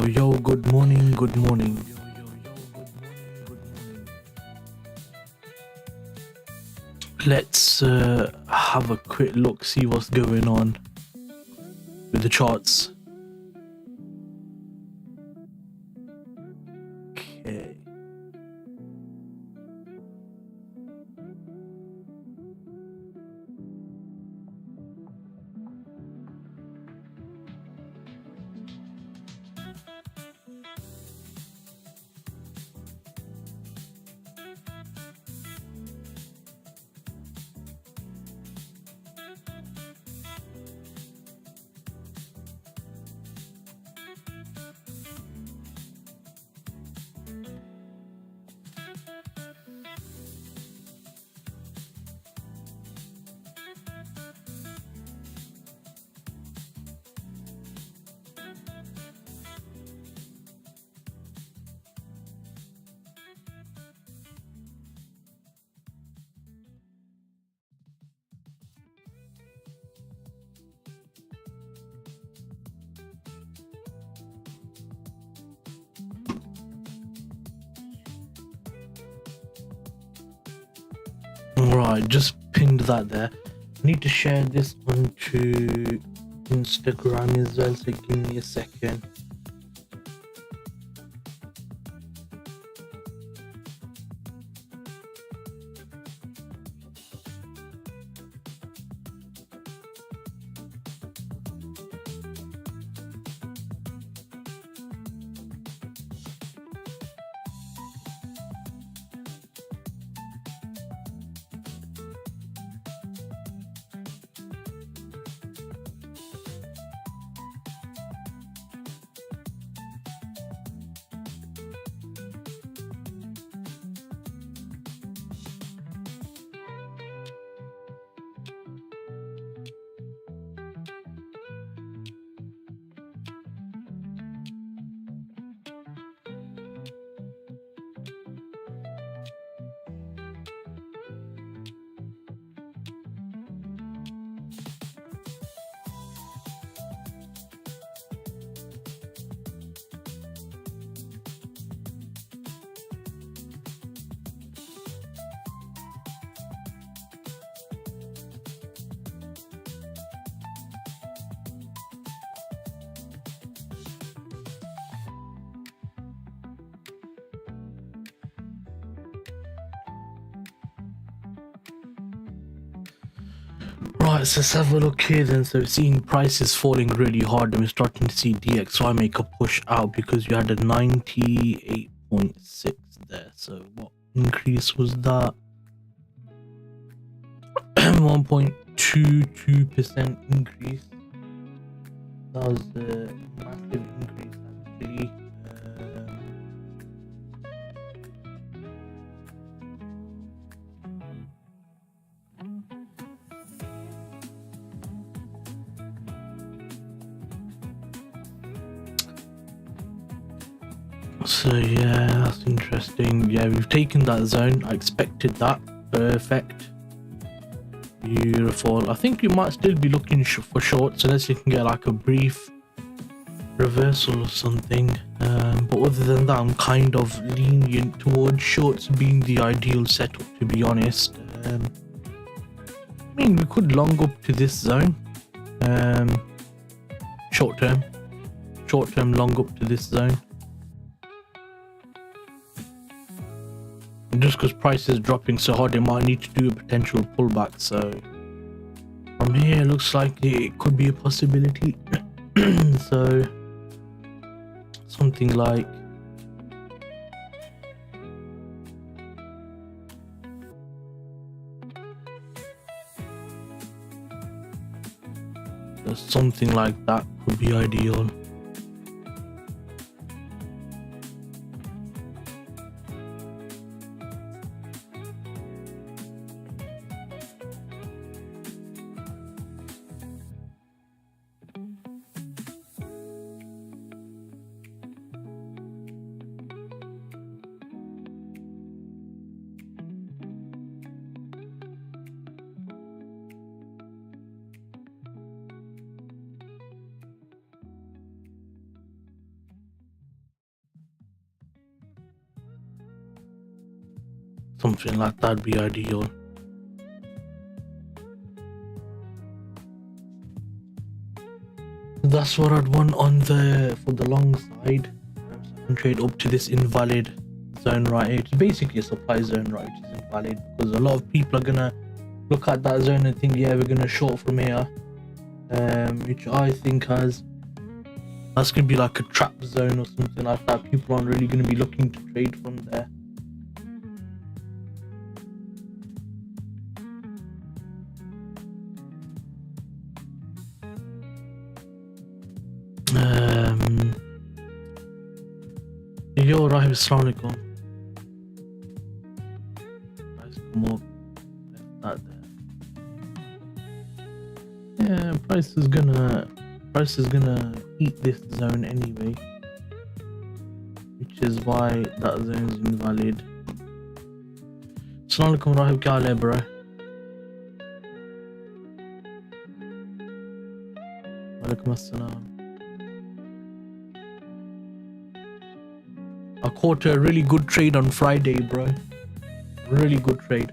Yo, good morning, good morning. Let's have a quick look, see what's going on with the charts. Okay. Right, just pinned that there. I need to share this onto Instagram as well, so give me a second. Right, so let's have a look here then. So we're seeing prices falling really hard, and we're starting to see DXY make a push out because you had a 98.6 there. So what increase was that? 1.22% increase. That was a massive increase actually. So yeah, that's interesting. Yeah, we've taken that zone. I expected that. Perfect. Beautiful. I think you might still be looking for shorts unless you can get like a brief reversal or something. But other than that, I'm kind of lenient towards shorts being the ideal setup, to be honest. I mean, we could long up to this zone. Short term long up to this zone. Just because price is dropping so hard, they might need to do a potential pullback. So from here, it looks like it could be a possibility. So something like that could be ideal. Something like that would be ideal. That's what I'd want on for the long side. And trade up to this invalid zone right here. It's basically a supply zone, right, which is invalid because a lot of people are gonna look at that zone and think, yeah, we're gonna short from here, which I think that's gonna be like a trap zone or something like that. People aren't really gonna be looking to trade from there. Yo, Rahim, assalamu alaikum. Price come up. That there. Yeah, price is gonna eat this zone anyway, which is why that zone is invalid. Assalamu alaikum, Rahim, kya haal hai, bro? Walaikum assalam. I caught a really good trade on Friday, bro. Really good trade.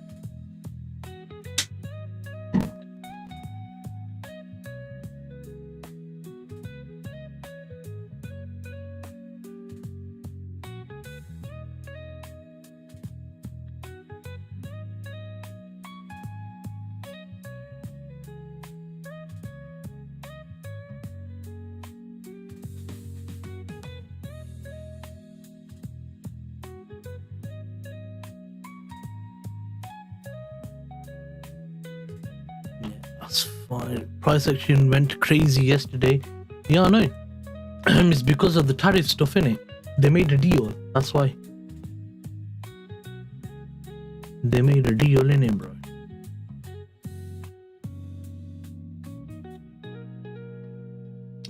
fine. Price action went crazy yesterday. Yeah, I know. It's because of the tariff stuff, innit? They made a deal. That's why. They made a deal, innit, bro?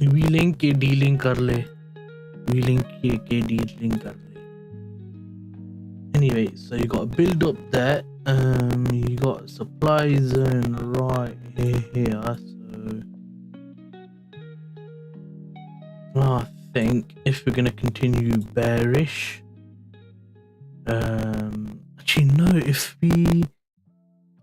We link के dealing कर ले. We link के dealing कर ले. Anyway, so you got a build up there. You got supply zone right here. So I think if we're gonna continue bearish, actually no, if we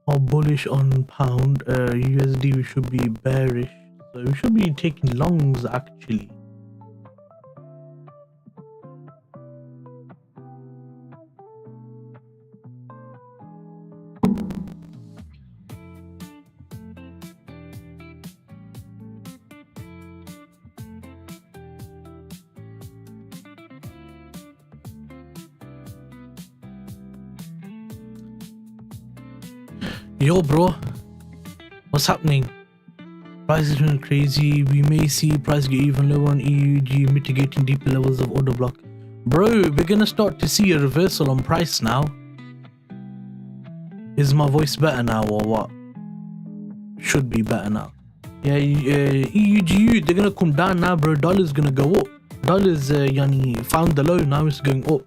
are bullish on pound USD, we should be bearish. So we should be taking longs actually. Yo bro, what's happening? Prices went crazy. We may see price get even lower on EUG, mitigating deeper levels of order block. Bro, we're gonna start to see a reversal on price now. Is my voice better now or what? Should be better now. Yeah, EUG, they're gonna come down now, bro. Dollar's gonna go up. Dollar's yani found the low, now it's going up.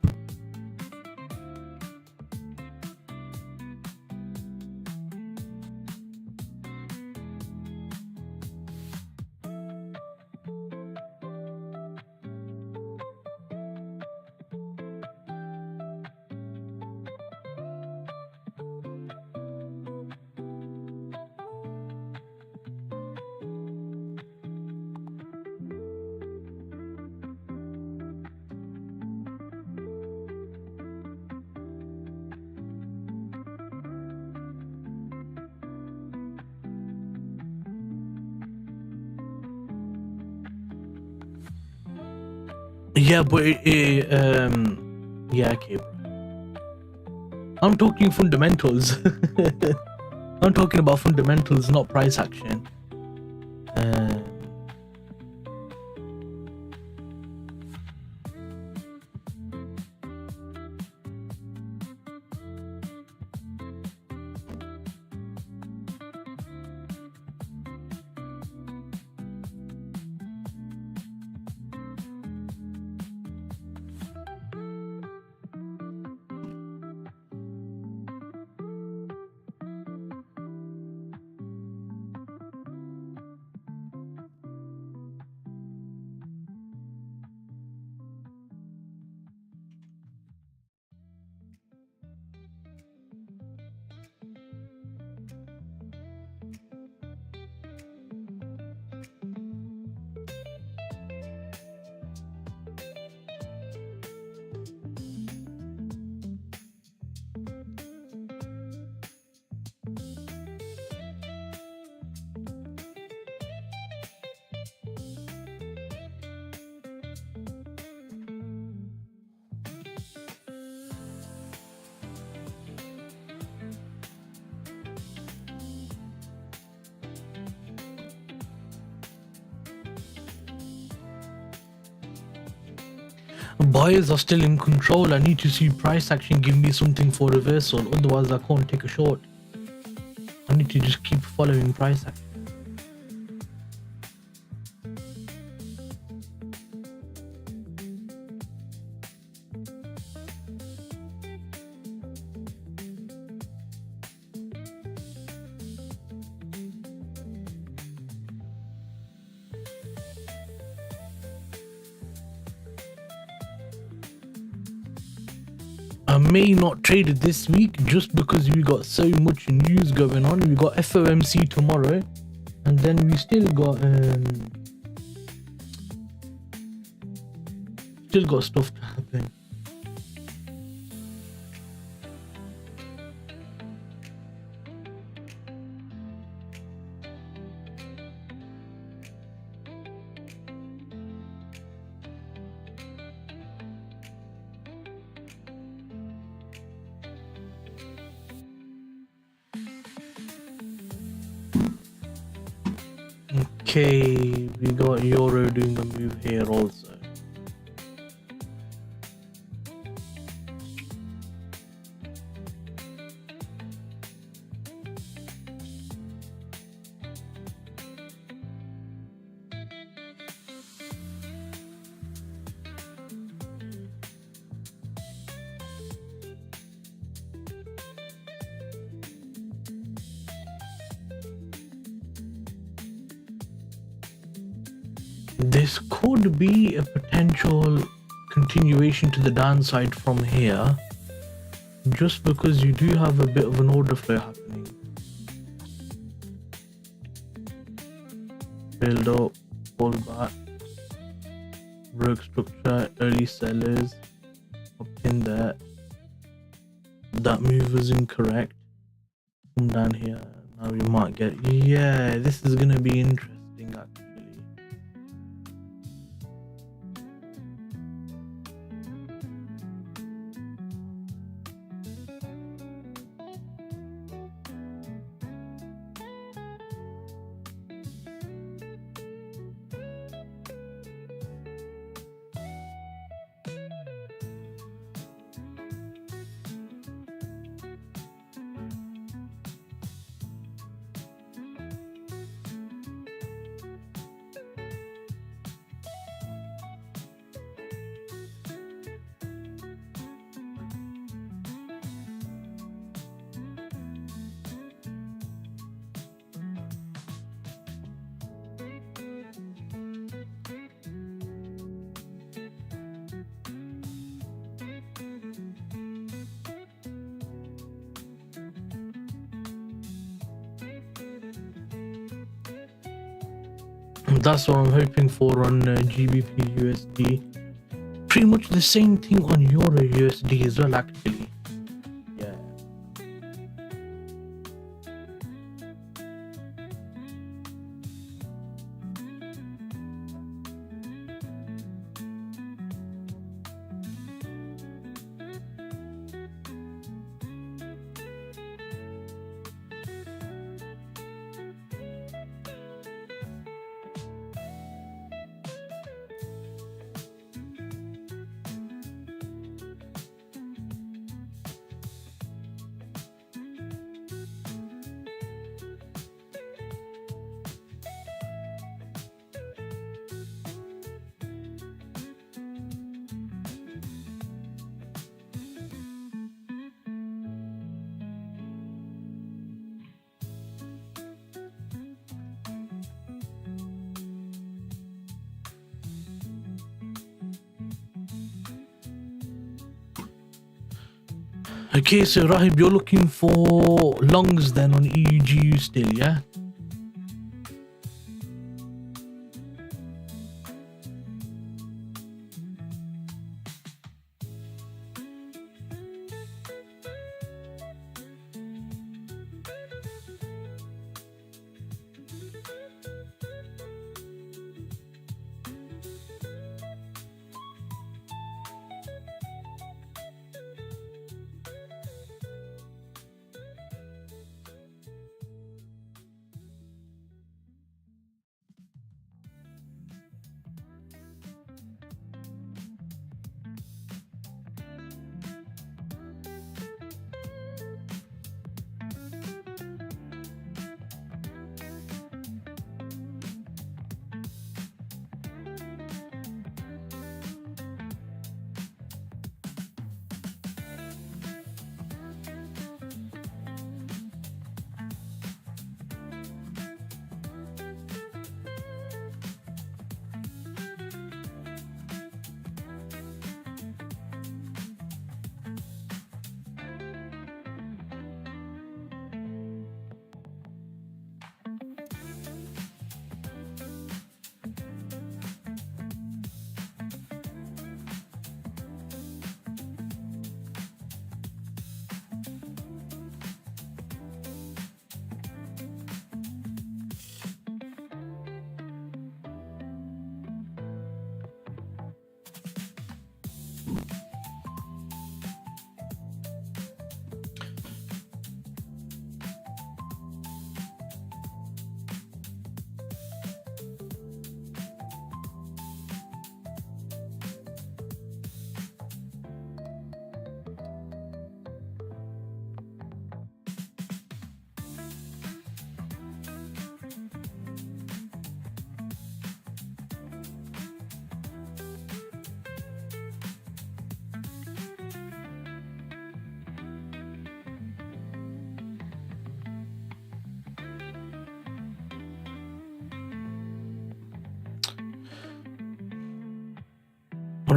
Yeah, but yeah, okay, bro. I'm talking fundamentals. I'm talking about fundamentals, not price action. Buyers are still in control. I need to see price action give me something for reversal, otherwise I can't take a short. I need to just keep following price action. I may not trade it this week just because we got so much news going on. We got FOMC tomorrow, and then we still got stuff to happen. Okay, we got euro doing a move here also. This could be a potential continuation to the downside from here, just because you do have a bit of an order flow happening. Build up, pull back, broke structure, early sellers up in there. That move was incorrect. Come down here. Now we might get, yeah, this is gonna be interesting actually. That's what I'm hoping for on GBPUSD. Pretty much the same thing on EURUSD as well, actually. Yeah. Okay, so Rahib, you're looking for longs then on EUGU still, yeah?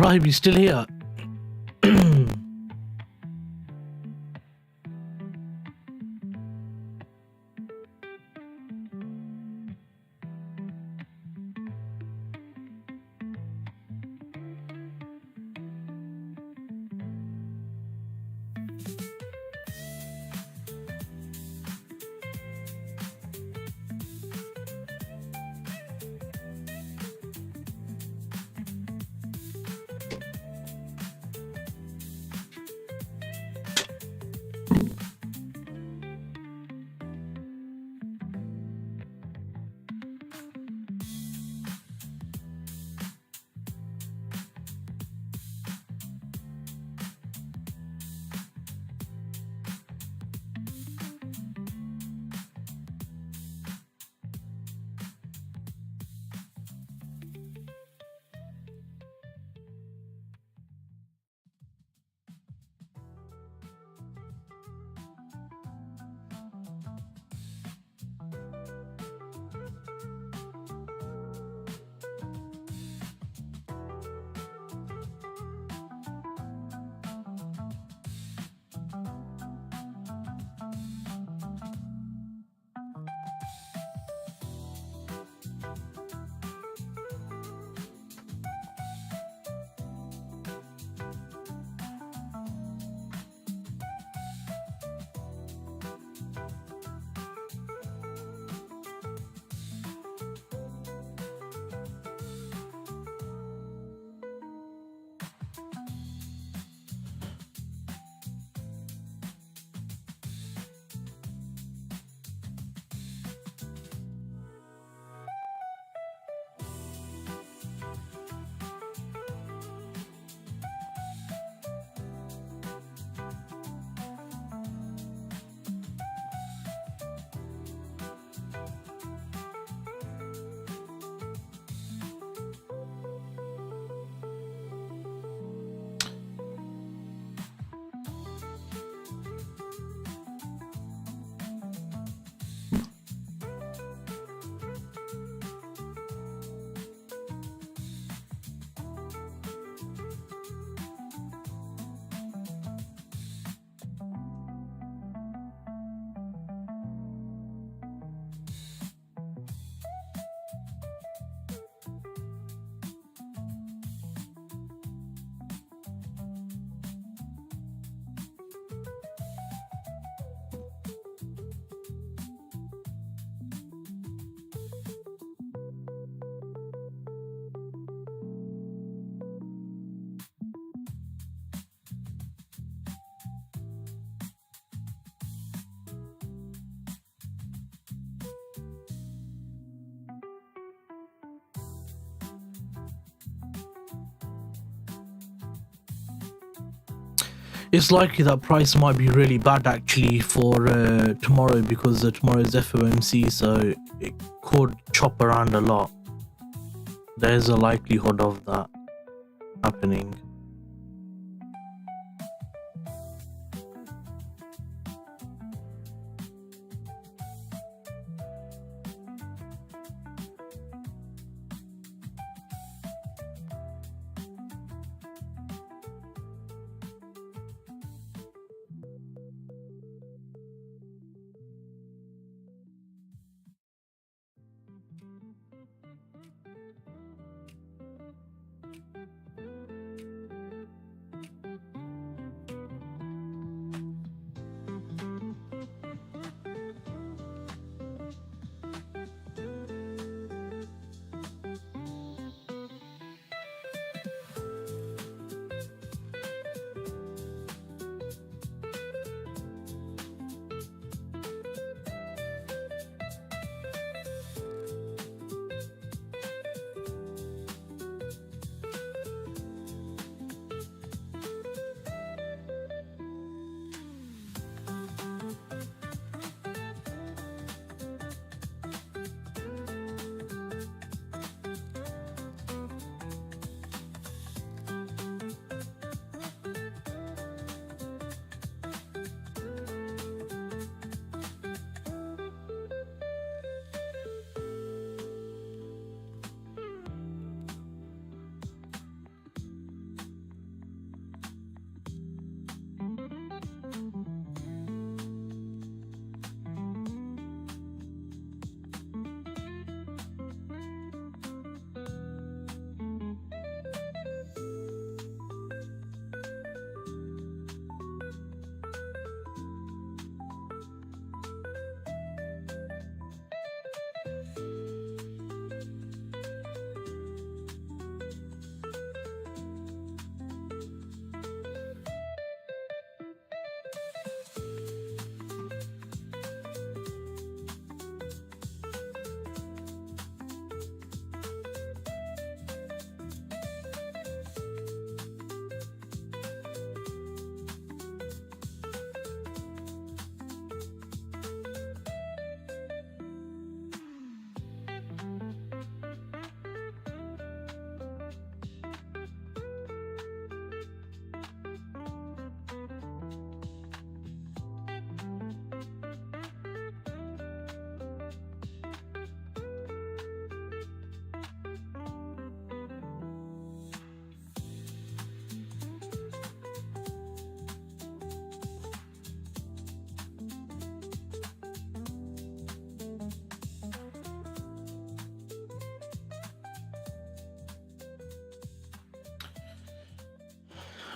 Rahib, you still here? It's likely that price might be really bad actually for tomorrow, because tomorrow is FOMC, so it could chop around a lot. There's a likelihood of that happening.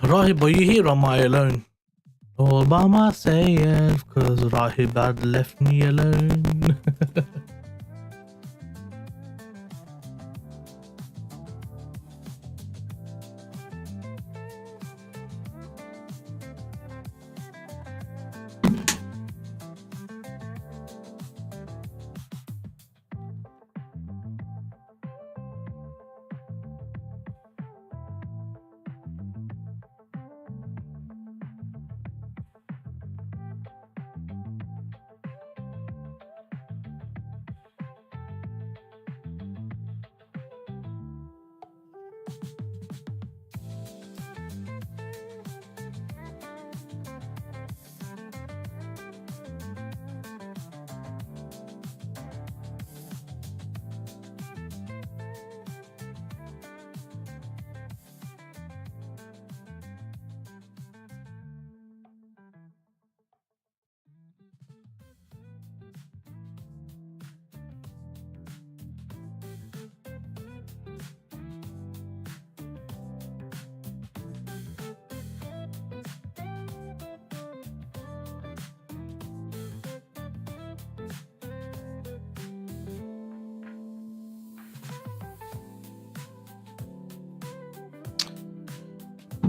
Rahib, are you here or am I alone? All by myself, cause Rahib had left me alone.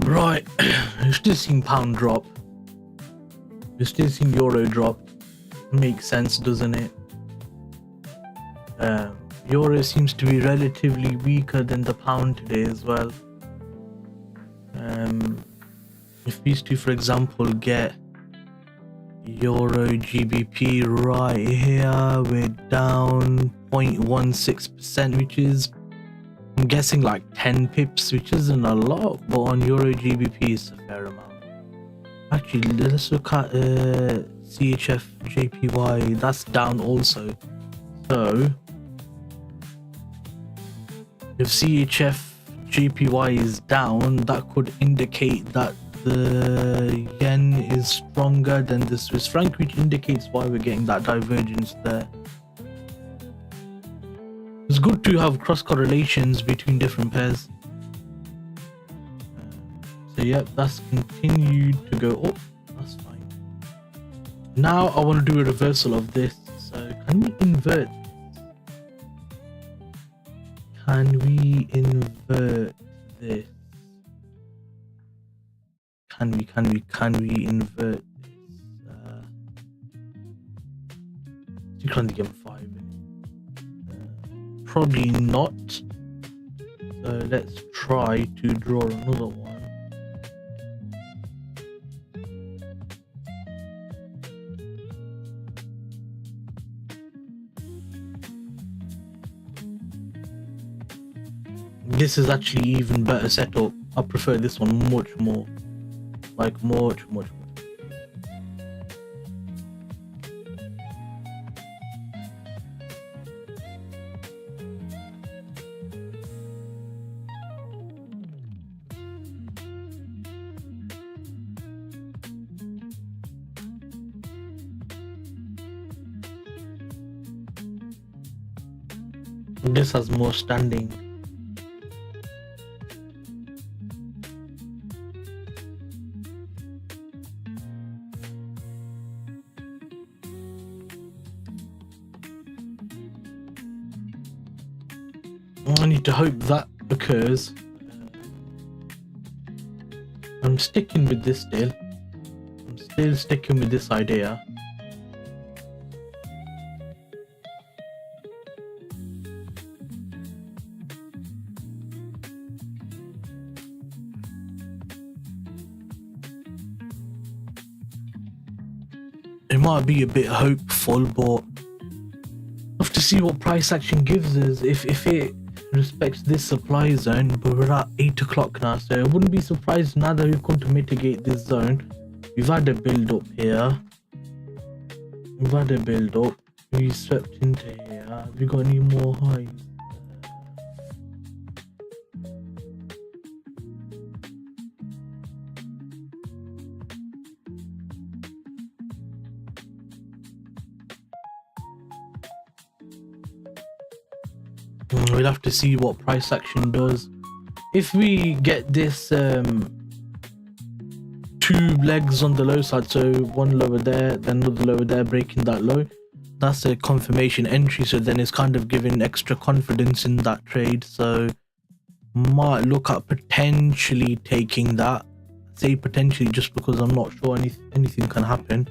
Right, you're still seeing pound drop. You're still seeing euro drop. Makes sense, doesn't it? Euro seems to be relatively weaker than the pound today as well. If these two, for example, get euro GBP right here, we're down 0.16%, which is, I'm guessing, like 10 pips, which isn't a lot, but on euro GBP it's a fair amount. Actually, let's look at CHF JPY. That's down also. So if CHF JPY is down, that could indicate that the yen is stronger than the Swiss franc, which indicates why we're getting that divergence there. It's good to have cross correlations between different pairs. So yep, that's continued to go up. That's fine. Now I want to do a reversal of this. So can we invert? Can we invert this? Can we invert this? You can't get 5. Probably not. So let's try to draw another one. This is actually even better setup. I prefer this one much more. Like much more. This has more standing. I need to hope that occurs. I'm sticking with this still. I'm still sticking with this idea. It might be a bit hopeful, but I have to see what price action gives us. If it respects this supply zone, but we're at 8 o'clock now, so I wouldn't be surprised now that we've come to mitigate this zone. We've had a build up here. We swept into here. Have we got any more highs? We'll have to see what price action does. If we get this two legs on the low side, so one lower there, then another lower there, breaking that low. That's a confirmation entry, so then it's kind of giving extra confidence in that trade. So might look at potentially taking that. Say potentially just because I'm not sure anything can happen.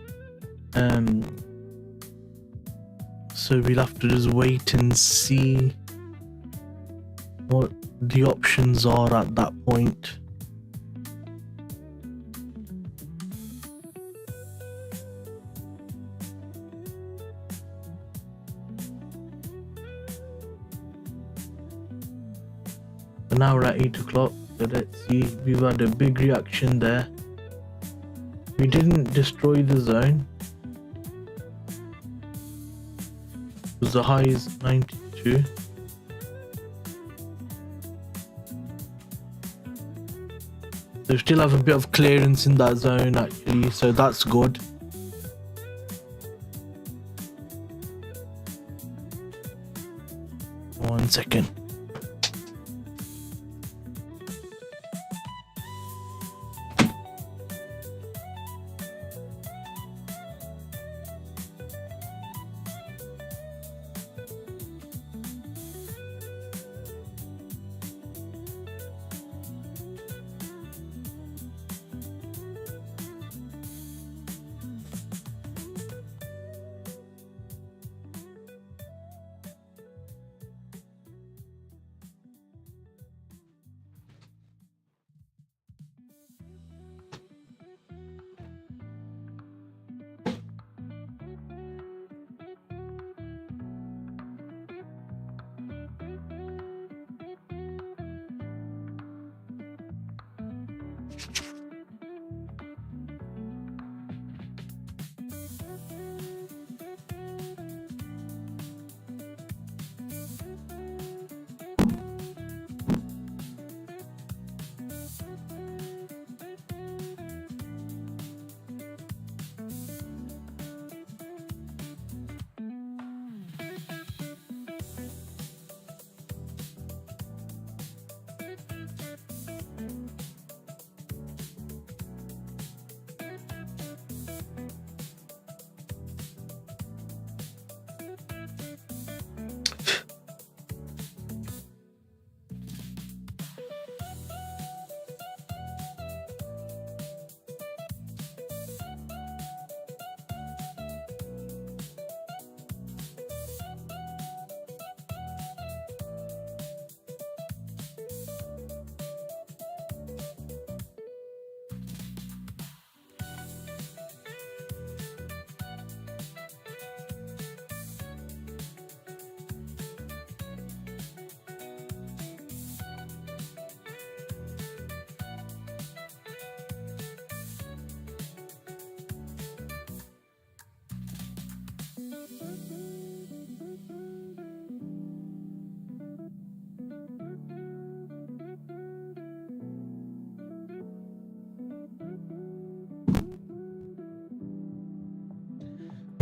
So we'll have to just wait and see what the options are at that point. So now we're at 8 o'clock, so let's see. We've had a big reaction there. We didn't destroy the zone because the high is 92. So we still have a bit of clearance in that zone actually, so that's good. One second.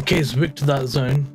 Okay, it's back to that zone.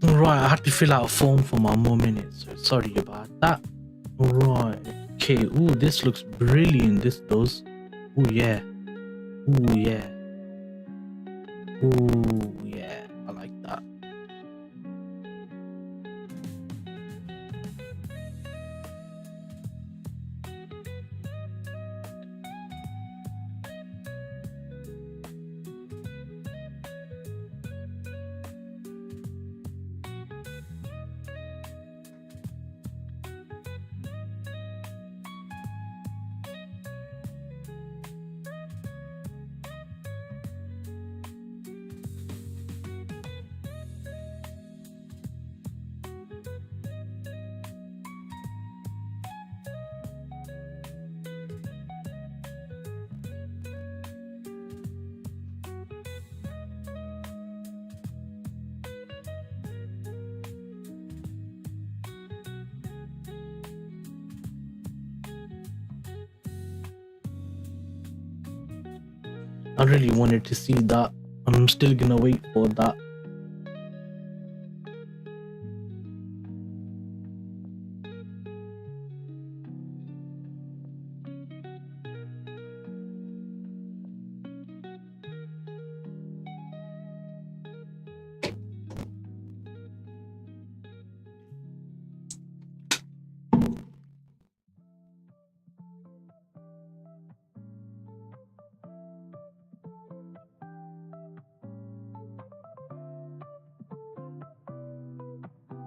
Right, I had to fill out a form for my more minutes, so sorry about that. Right, okay. Ooh, this looks brilliant. This does. Ooh, yeah. Ooh, yeah. Ooh, yeah. I like that. I really wanted to see that. I'm still gonna wait for that.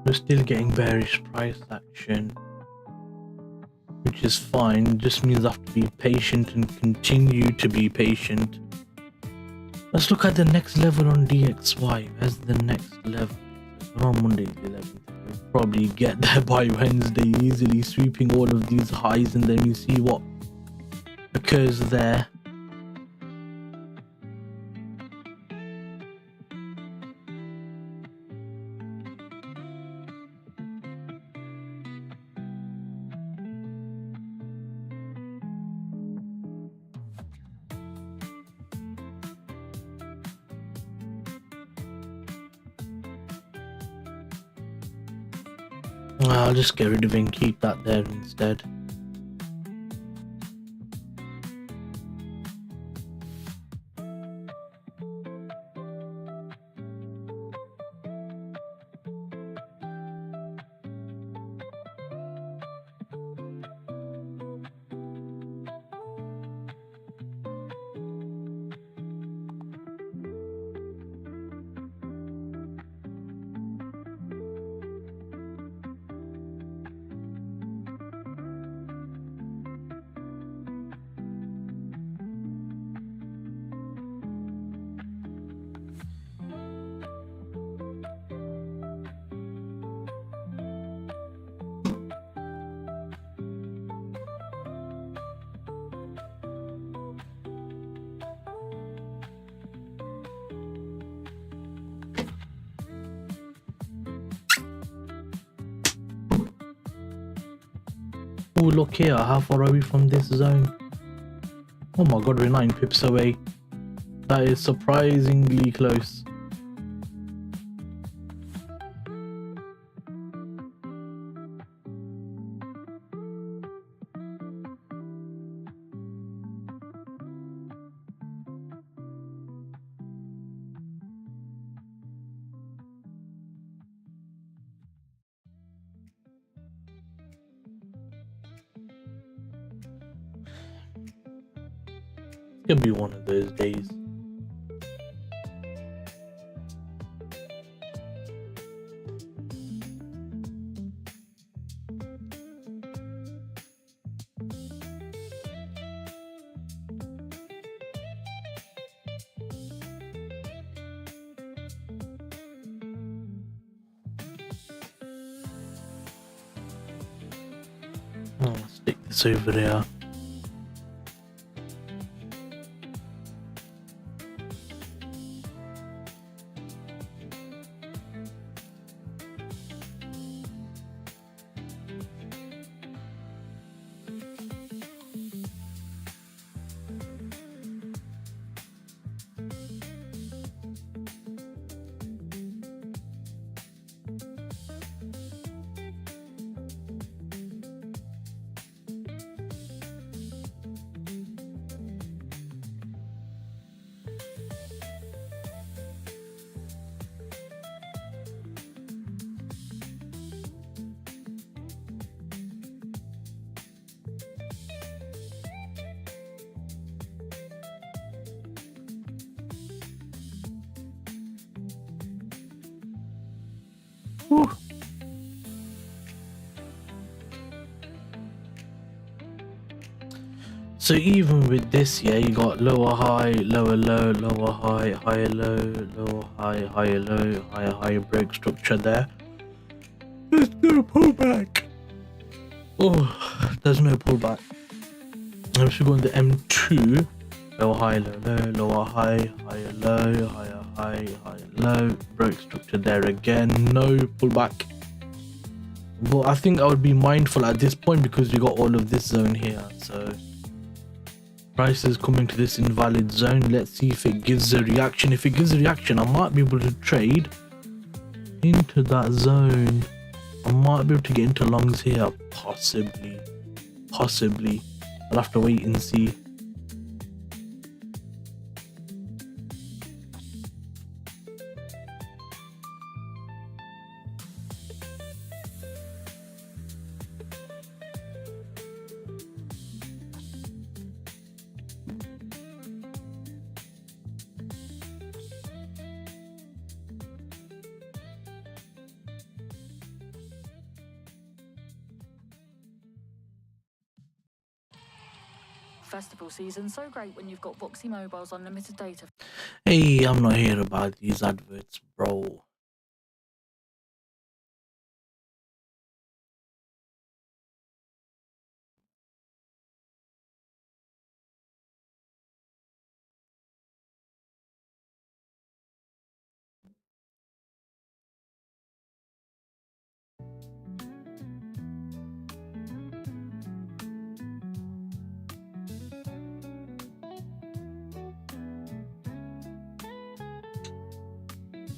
We're still getting bearish price action, which is fine. It just means I have to be patient and continue to be patient. Let's look at the next level on DXY. Where's the next level? We're on Monday the 11th. We'll probably get there by Wednesday, easily sweeping all of these highs, and then we see what occurs there. I'll just get rid of it and keep that there instead. Oh, look here, how far are we from this zone? Oh my god, we're 9 pips away. That is surprisingly close. It's gonna be one of those days. I'll stick this over there. Whew. So even with this, yeah, you got lower high, lower low, lower high, higher low, lower high, higher low, higher higher break structure there. Let's do a pullback. Oh, there's no pullback. I'm just going to M2. Lower high, low low, lower high, higher low, higher high, higher low. Break structure there again. No pullback. But I think I would be mindful at this point because we got all of this zone here. So price is coming to this invalid zone. Let's see if it gives a reaction. If it gives a reaction, I might be able to trade into that zone. I might be able to get into longs here. Possibly. I'll have to wait and see. Festival season, so great when you've got Voxy Mobile's unlimited data. Hey, I'm not here about these adverts, bro.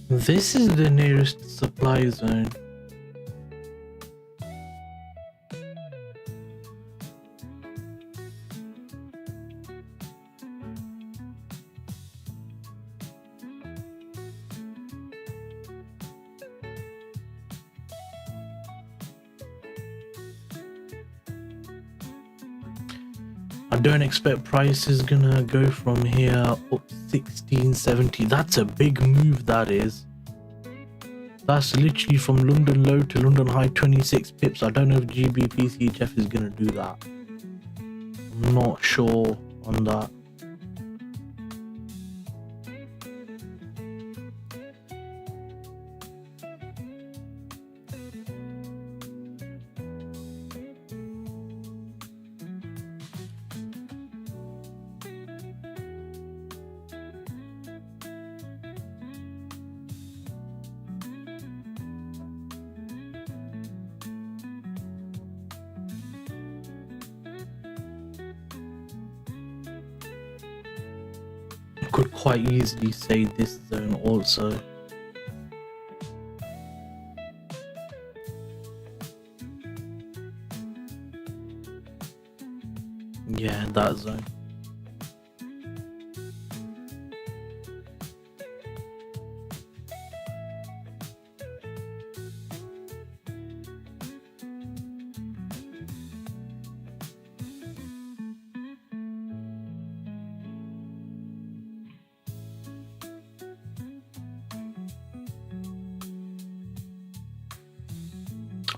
This is the nearest supply zone. I don't expect price is gonna go from here up 1670. That's a big move, that is. That's literally from London low to London high, 26 pips. I don't know if GBPCHF is gonna do that. I'm not sure on that. Could quite easily say this zone also. Yeah, that zone.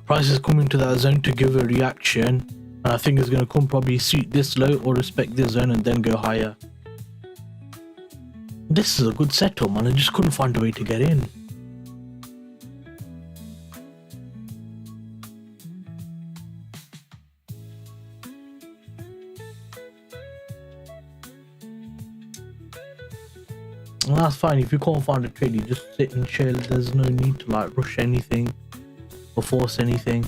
Price is coming to that zone to give a reaction, and I think it's going to come probably suit this low or respect this zone and then go higher. This is a good setup, man. I just couldn't find a way to get in. Well, that's fine. If you can't find a trade, you just sit and chill. There's no need to like rush anything or force anything.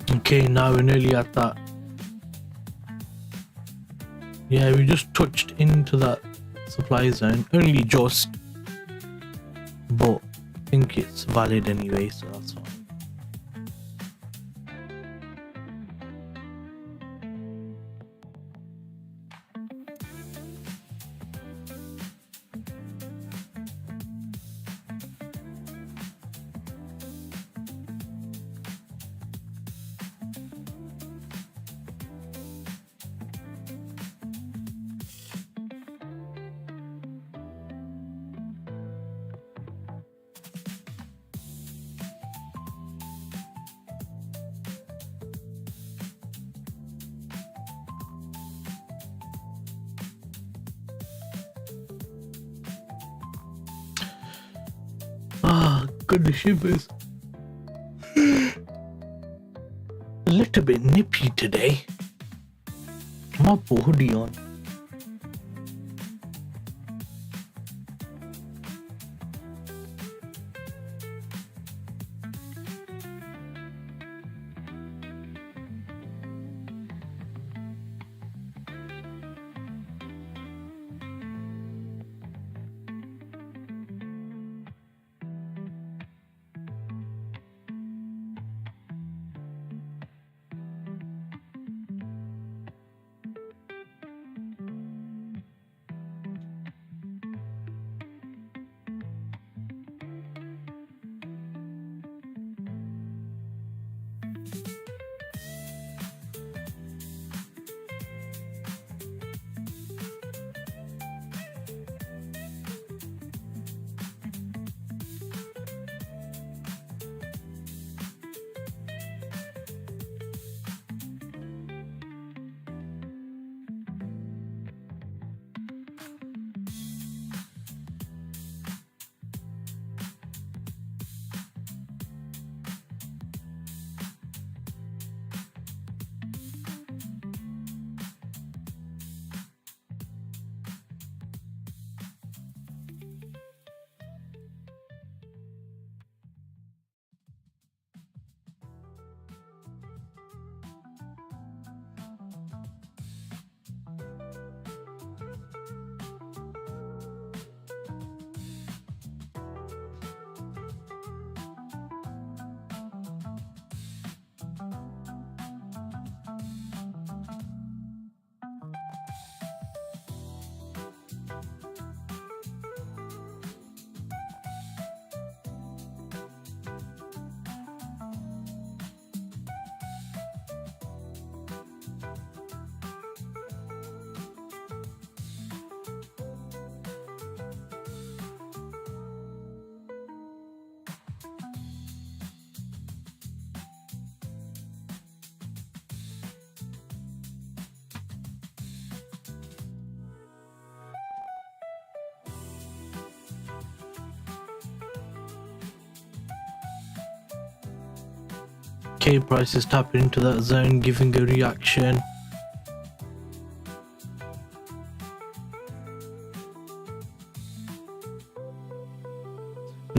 Okay, now we're nearly at that. Yeah, we just touched into that supply zone, only just, but I think it's valid anyway, so that's fine. Ah, goodness shivers. A little bit nippy today. I might put a hoodie on. Okay, price is tapping into that zone, giving a reaction.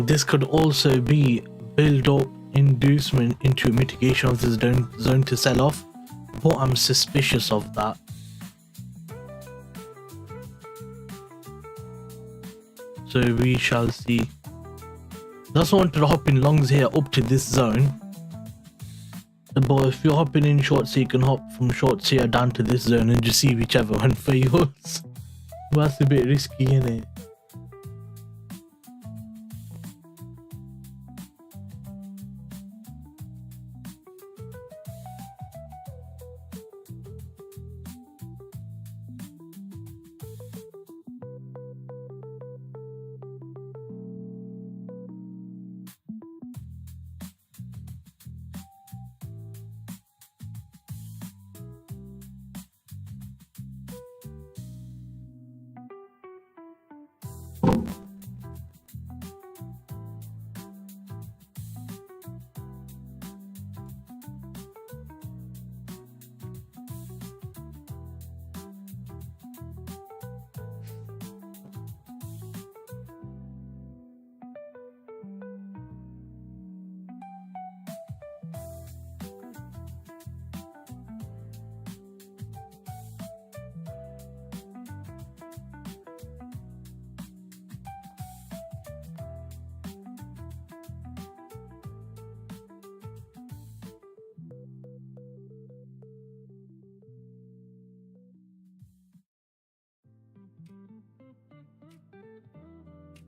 This could also be build up inducement into mitigation of this zone to sell off, but I'm suspicious of that. So we shall see. That's why I wanted to hop in longs here up to this zone. But if you're hopping in shorts, you can hop from shorts here down to this zone and just see whichever one fails. That's a bit risky, isn't it?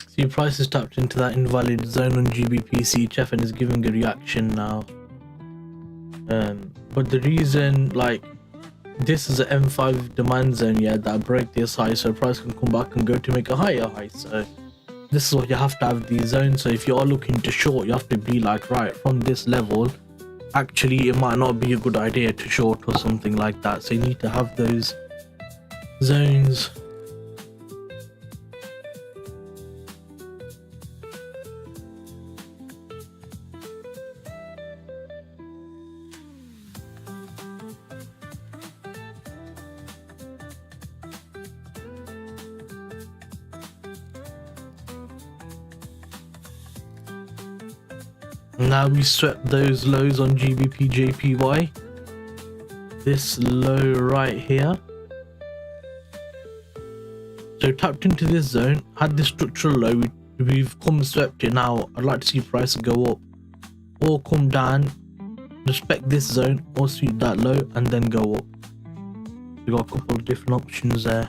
See, price is tapped into that invalid zone on GBPCHF and is giving a reaction now. But the reason, like, this is an M5 demand zone, yeah, that break this high, so price can come back and go to make a higher high. So this is what you have to have these zones. So if you are looking to short, you have to be like, right, from this level, actually it might not be a good idea to short or something like that. So you need to have those zones. Now we swept those lows on gbpjpy. This low right here. So tapped into this zone, had this structural low, we've come swept it. Now I'd like to see price go up or come down, respect this zone or sweep that low and then go up. We got a couple of different options there.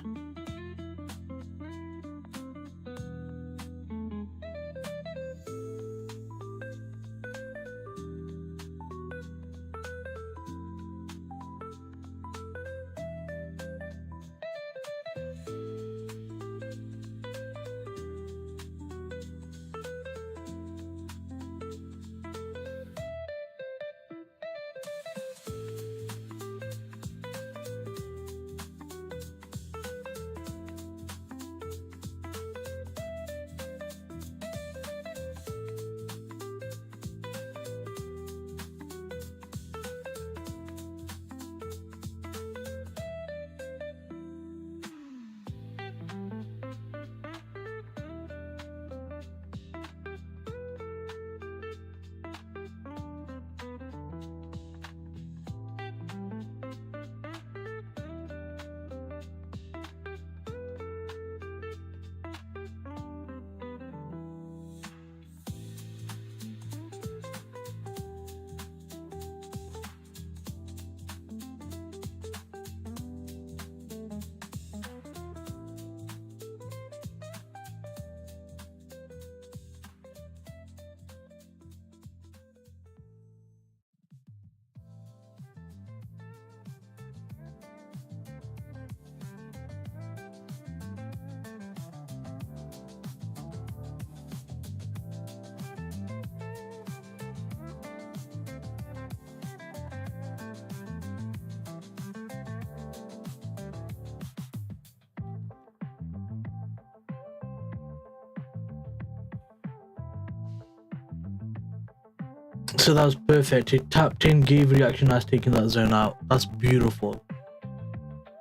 So that was perfect. It tapped in, gave reaction as taking that zone out. That's beautiful.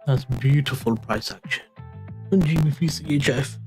That's beautiful price action on GBPUSD.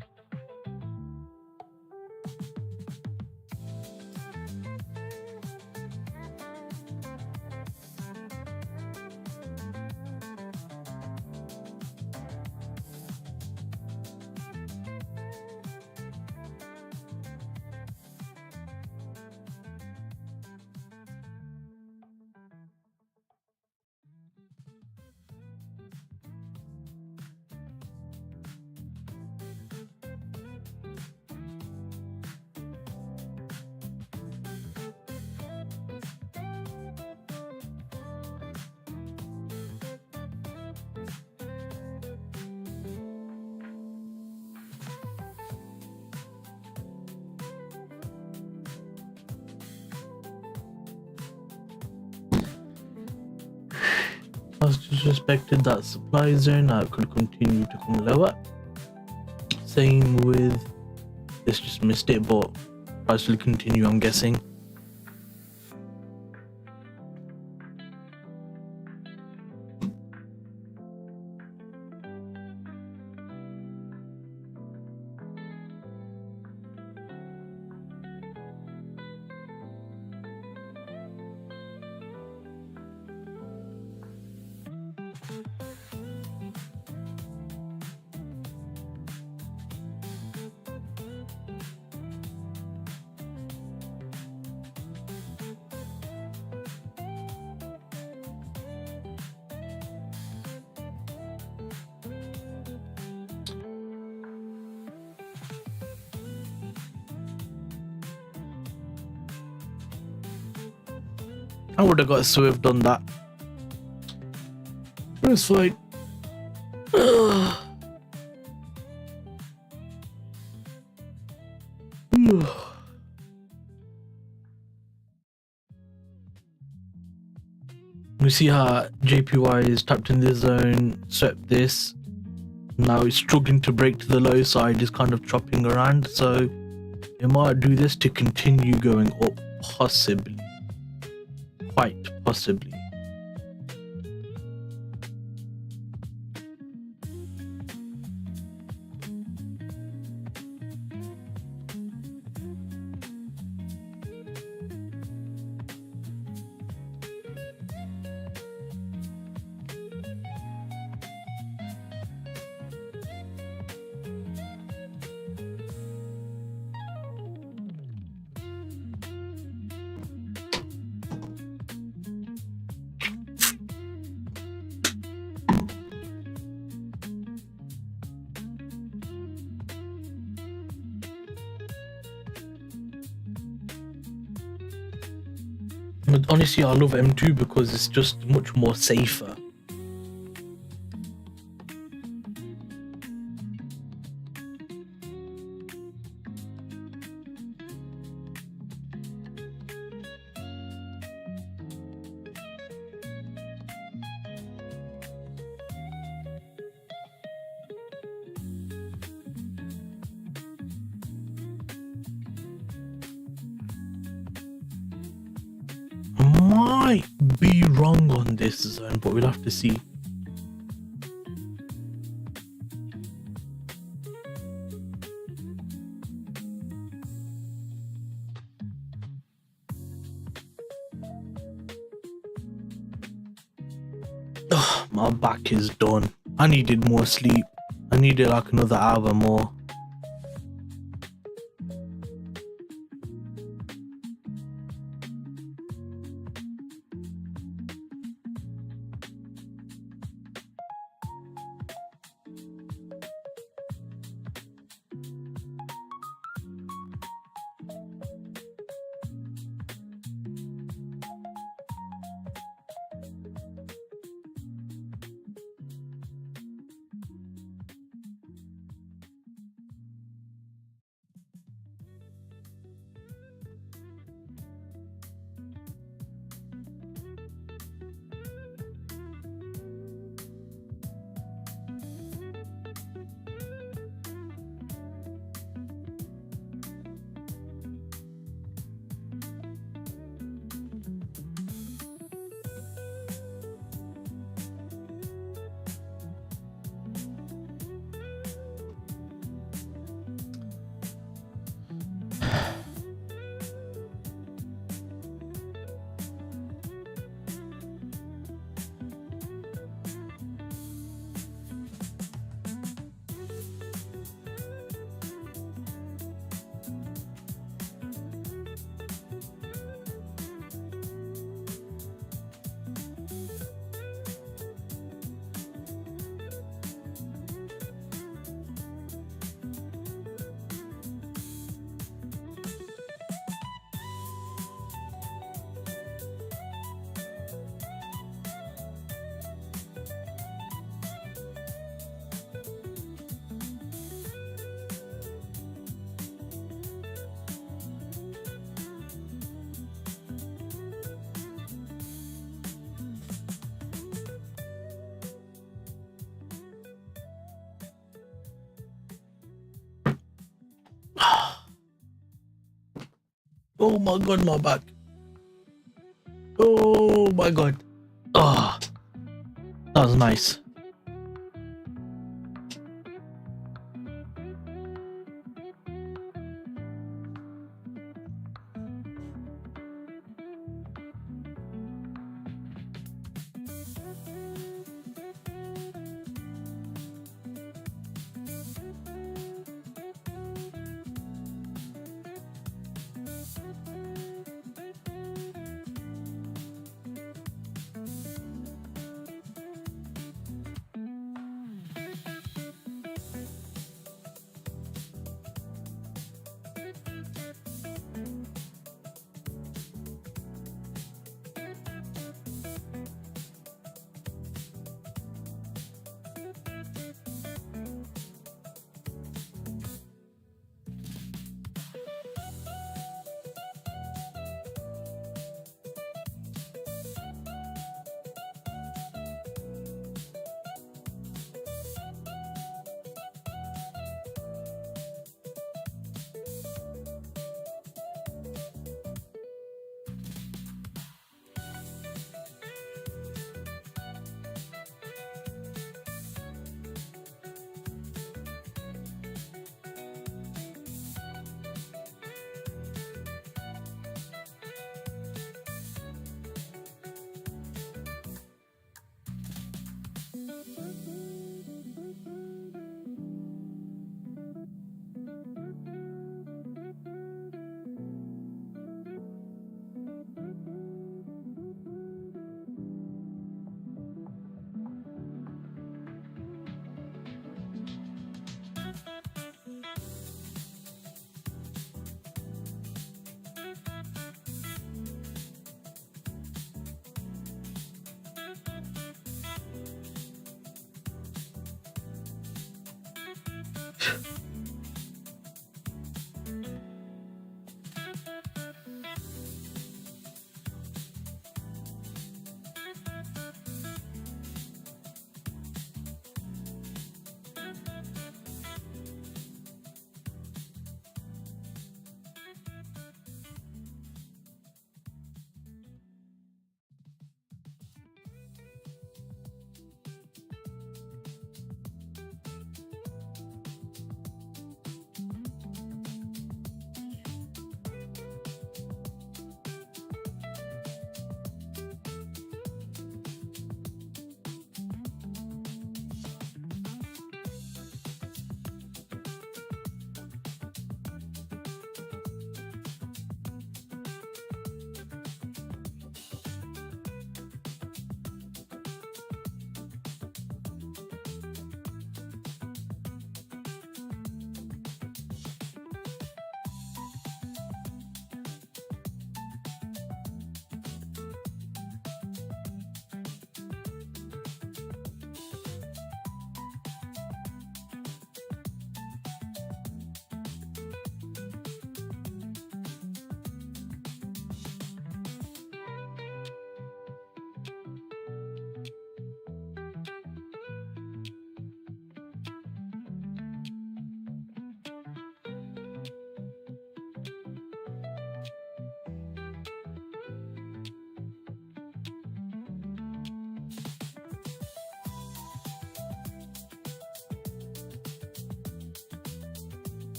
Has disrespected that supply zone. Now it could continue to come lower. Same with this, just missed it, but price will continue, I'm guessing. I would have got swerved on that. It's fine. You see how JPY is tapped in this zone, swept this. Now it's struggling to break to the low side, is kind of chopping around. So it might do this to continue going up, possibly. Quite possibly. But honestly, I love M2 because it's just much more safer. Might be wrong on this zone, but we'll have to see. Ugh, my back is done. I needed more sleep. I needed like another hour more. Oh my god, my back. Oh my god. Ah, that was nice.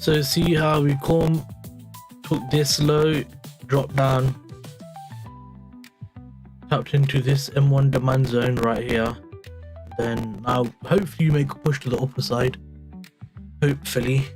So see how we took this low, dropped down, tapped into this M1 demand zone right here. Then now hopefully you make a push to the upper side. Hopefully.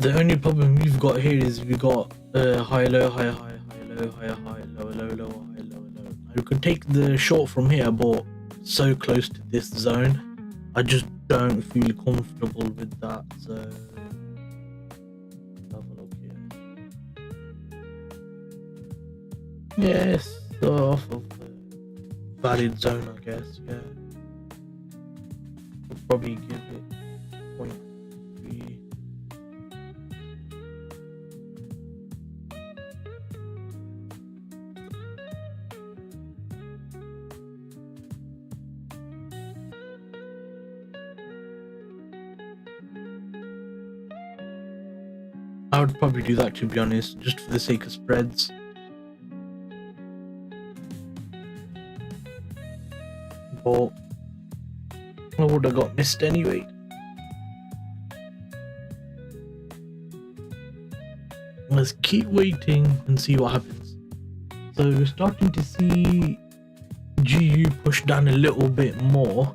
The only problem we've got here is we got high, low, high, high, high, low, high, high, low, low, low, high, low, low. You could take the short from here, but so close to this zone, I just don't feel comfortable with that. So let's have a look here. Yes, so off of the valid zone, I guess. Yeah, we'll probably give it 0.3. I would probably do that, to be honest, just for the sake of spreads. But I would have got missed anyway. Let's keep waiting and see what happens. So we're starting to see GU push down a little bit more.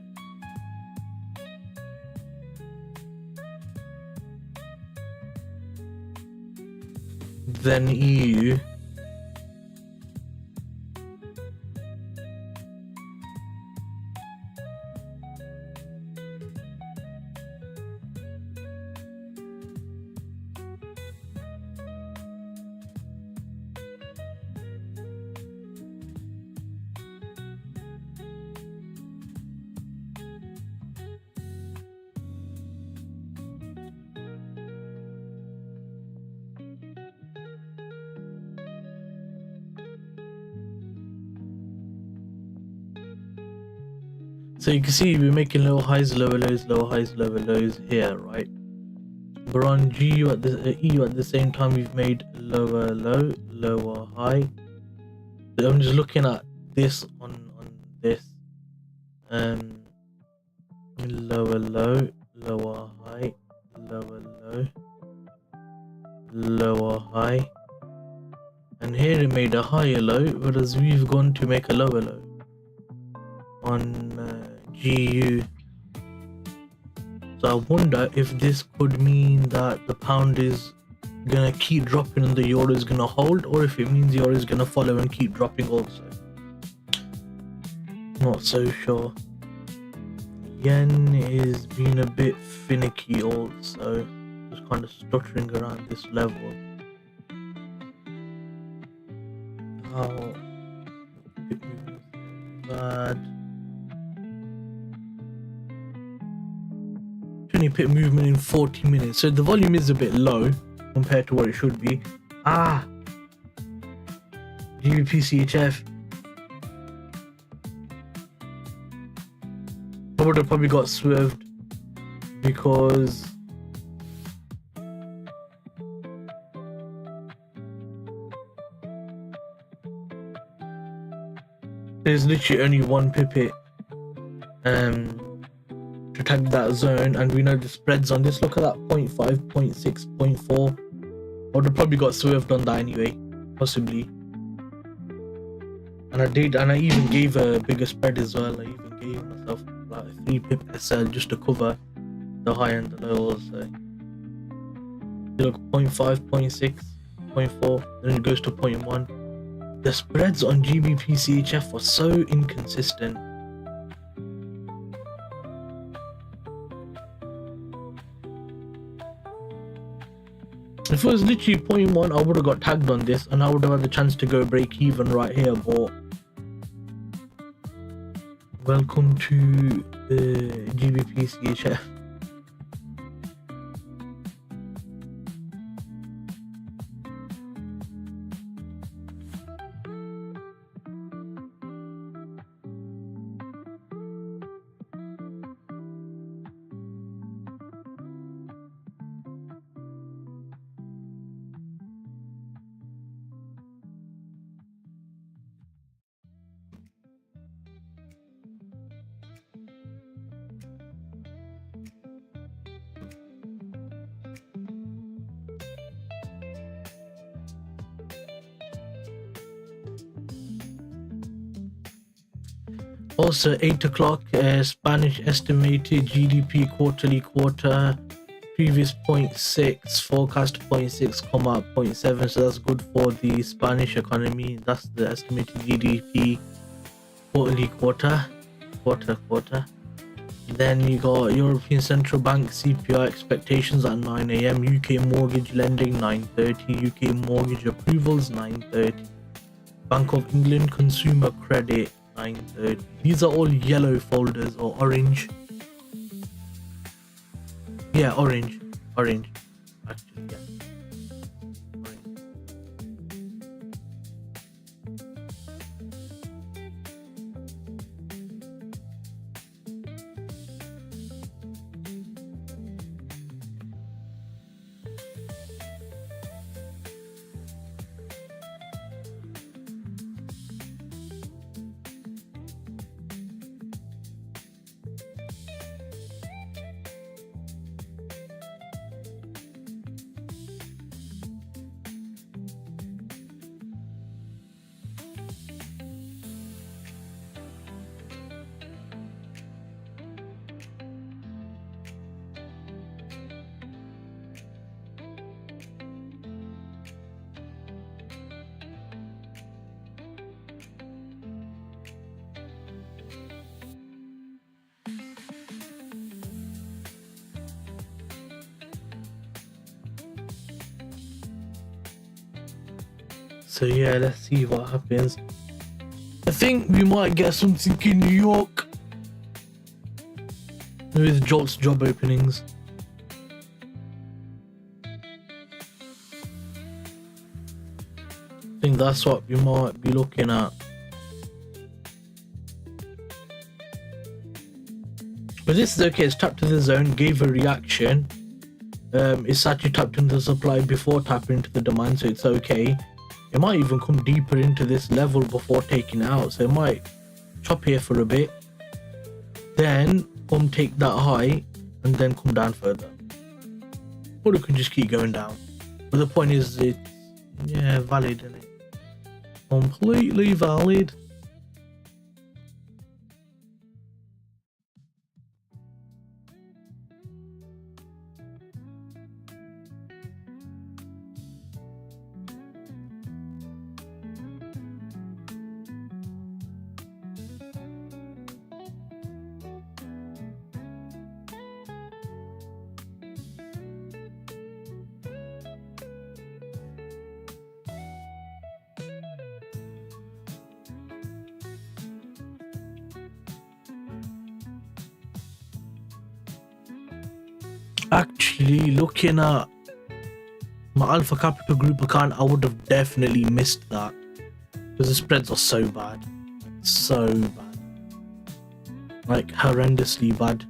Than EU. So you can see we're making lower highs, lower lows, lower highs, lower lows here, right? But on GU at the EU at the same time, we've made lower low, lower high. So I'm just looking at this on this. Lower low, lower high, lower low, lower high, and here it made a higher low, whereas we've gone to make a lower low on GU. So I wonder if this could mean that the pound is gonna keep dropping and the euro is gonna hold, or if it means the euro is gonna follow and keep dropping also. Not so sure. Yen is being a bit finicky also, just kind of stuttering around this level. How bad. 20 pip movement in 40 minutes. So the volume is a bit low compared to what it should be. GBPCHF. I would have probably got swerved because there's literally only one pipit to tag that zone, and we know the spreads on this. Look at that, 0.5, 0.6, 0.4. I would have probably got swerved on that anyway, possibly. And I did, and I even gave a bigger spread as well. I even gave myself like a 3 pip SL just to cover the high and the low also. Look, 0.5, 0.6, 0.4, then it goes to 0.1. The spreads on GBPCHF are so inconsistent. If it was literally 0.1, I would have got tagged on this and I would have had the chance to go break even right here, but welcome to the GBPCHF. Also 8 o'clock, Spanish estimated GDP quarterly quarter previous 0.6, forecast 0.6, come out 0.7, so that's good for the Spanish economy. That's the estimated GDP quarterly quarter. Then you got European Central Bank CPI expectations at 9 a.m, UK mortgage lending 9:30, UK mortgage approvals 9:30, Bank of England consumer credit 9:30. These are all yellow folders, or orange. Yeah, orange. Actually, yeah. Orange. So yeah, let's see what happens. I think we might get something in New York with Jolt's job openings. I think that's what we might be looking at. But this is okay. It's tapped to the zone, gave a reaction. It's actually tapped into the supply before tapping into the demand, so it's okay. It might even come deeper into this level before taking it out, so it might chop here for a bit, then come take that high and then come down further, or it could just keep going down. But the point is, it's valid, isn't it? Completely valid. Actually, looking at my Alpha Capital Group account, I would have definitely missed that because the spreads are so bad, like horrendously bad.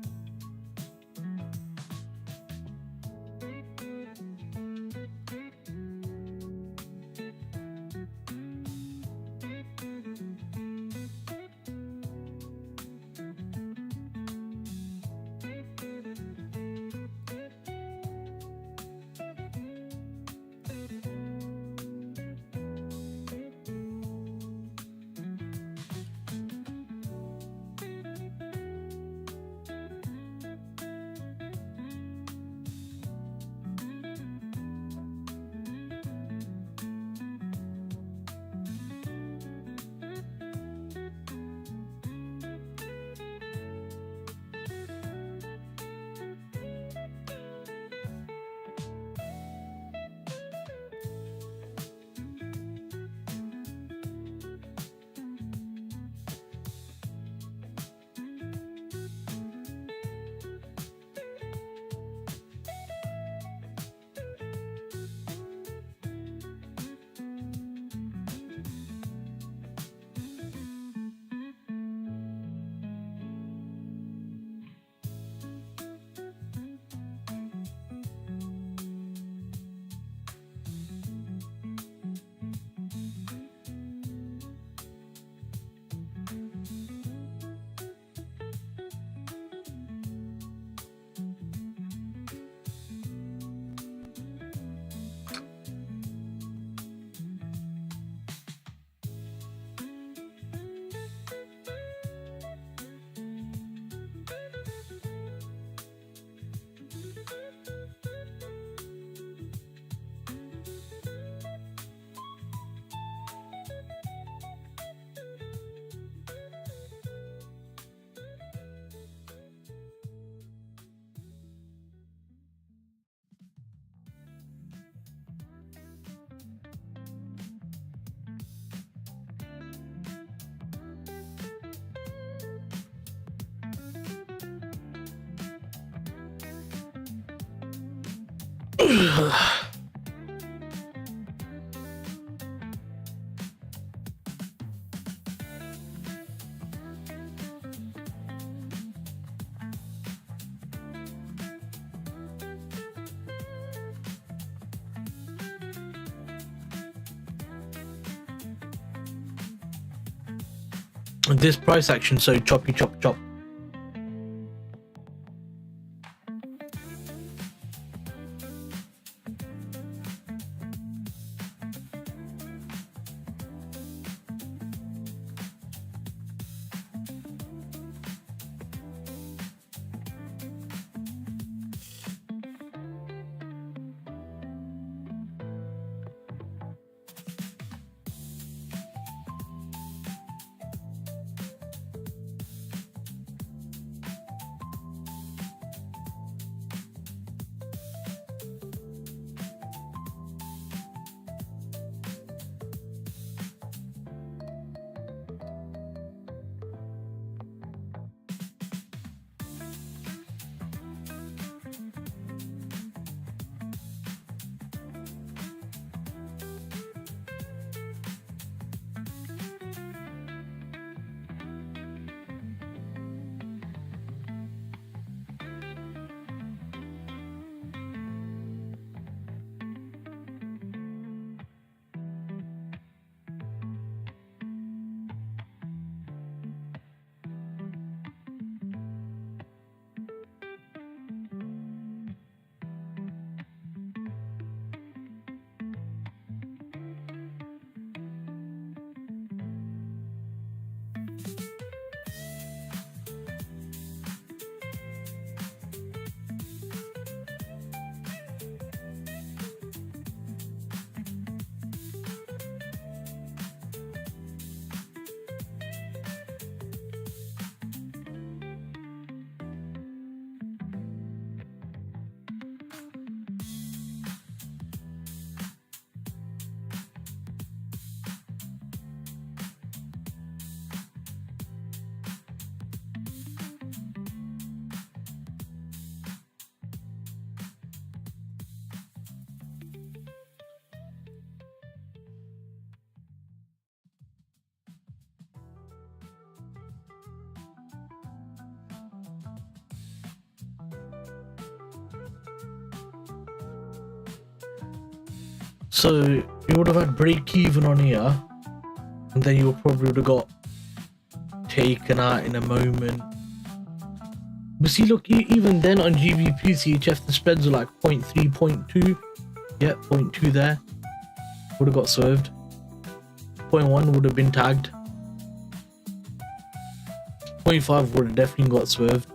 This price action so choppy chop chop. So you would have had break even on here, and then you probably would have got taken out in a moment. But see, look, even then on GBPUSD, the spreads are like 0.3, 0.2. Yeah, 0.2 there. Would have got swerved. 0.1 would have been tagged. 0.5 would have definitely got swerved.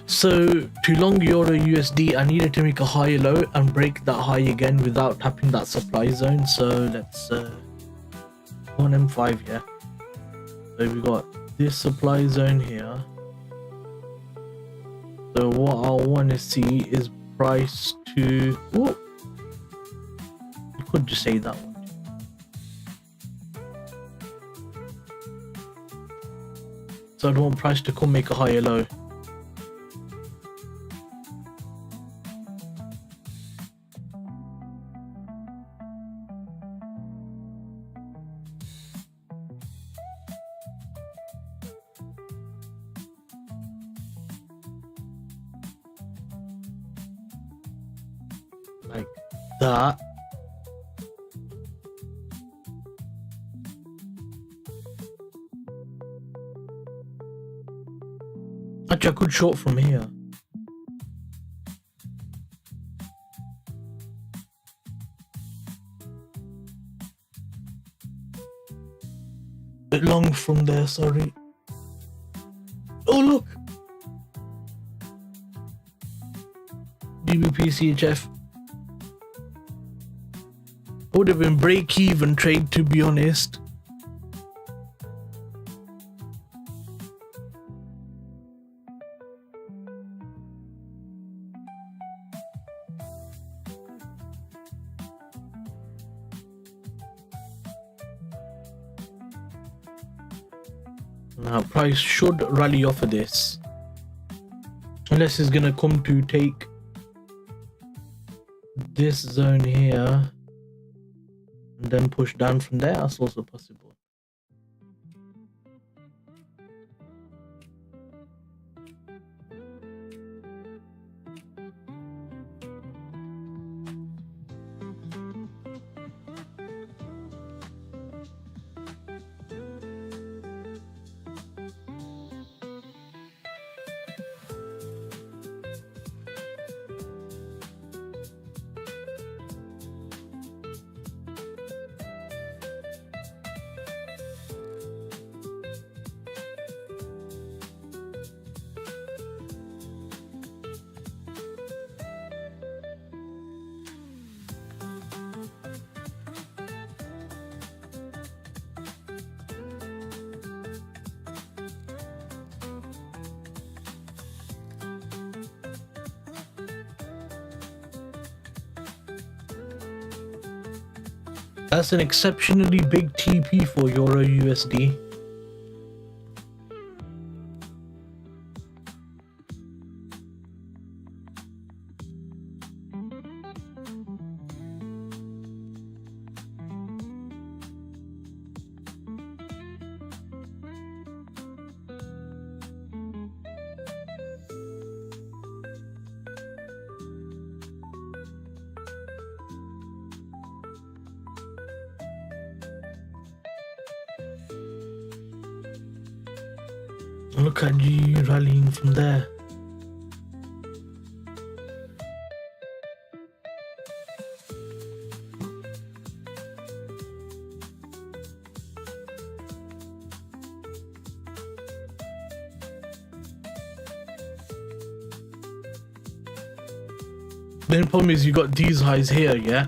So to long Euro USD, I needed to make a higher low and break that high again without tapping that supply zone. So let's on M5, yeah. So we got this supply zone here. So what I want to see is price to. Oh, you could just say that one. So I want price to come make a higher low. Like that. Actually, I could short from here. Bit long from there, sorry. Oh look! gbpchf. Would have been break-even trade, to be honest. Now price should rally off of this, unless it's gonna come to take this zone here and then push down from there. That's also possible. That's an exceptionally big TP for Euro USD. Look at G rallying from there. The only problem is you got these highs here, yeah?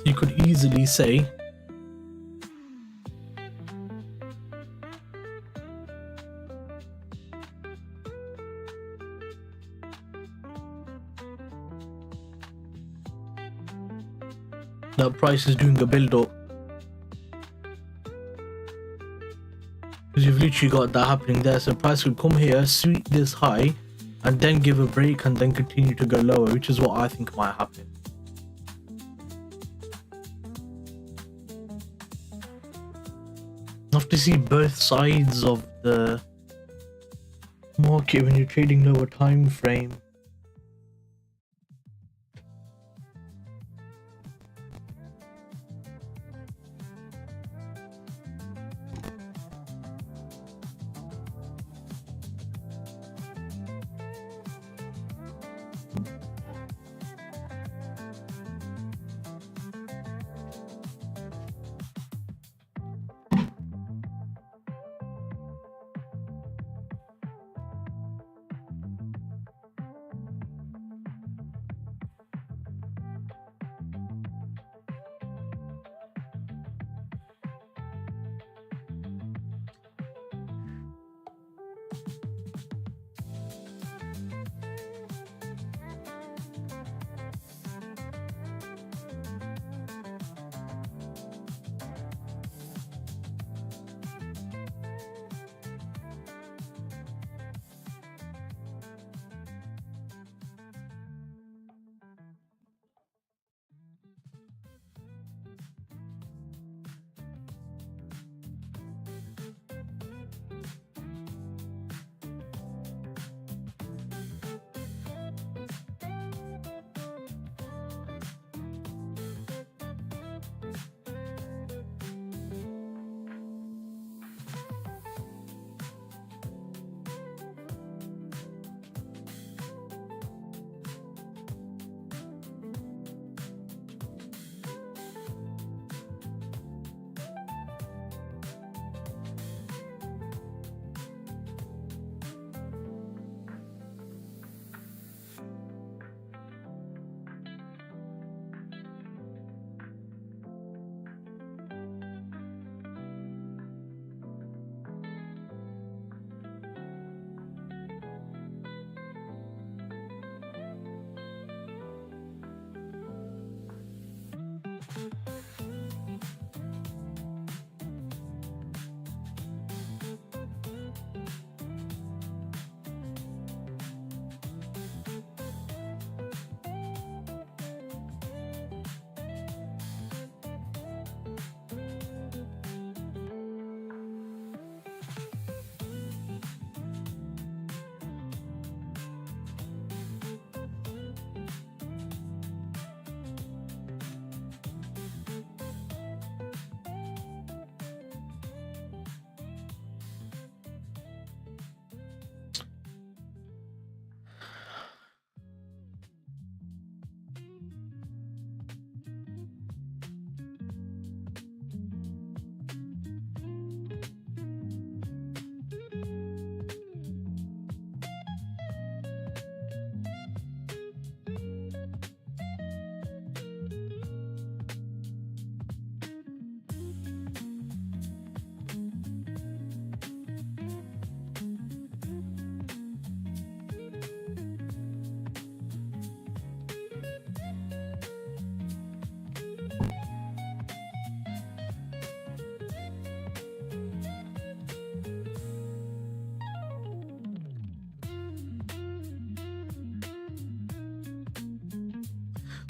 You could easily say that price is doing a build up, because you've literally got that happening there. So price could come here, sweep this high, and then give a break and then continue to go lower, which is what I think might happen. You have to see both sides of the market when you're trading lower time frame.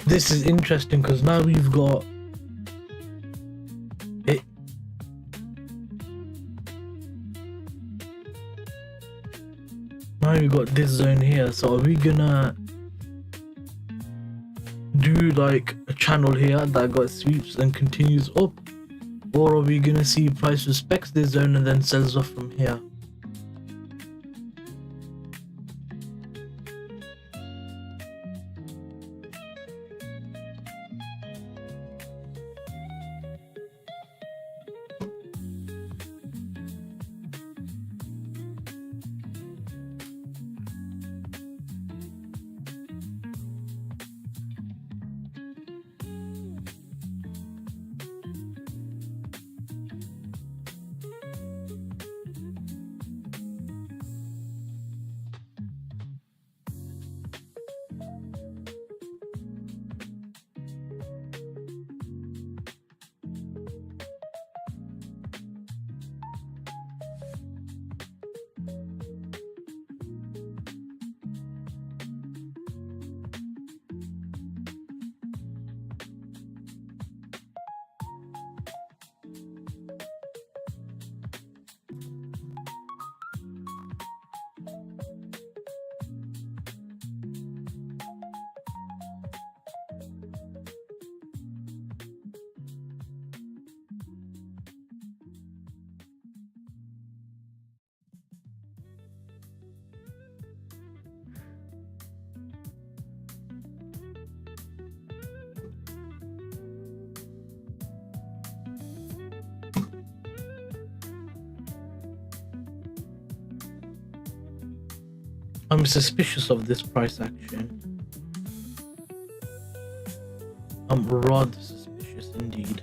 This is interesting because now we've got it. Now we got this zone here. So are we gonna do like a channel here that got sweeps and continues up, or are we gonna see price respects this zone and then sells off from here? I'm suspicious of this price action. I'm rather suspicious indeed.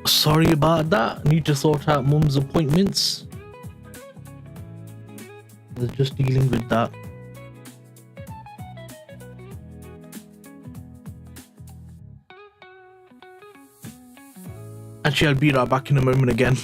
Sorry about that. Need to sort out mum's appointments. I was just dealing with that. Actually, I'll be right back in a moment again.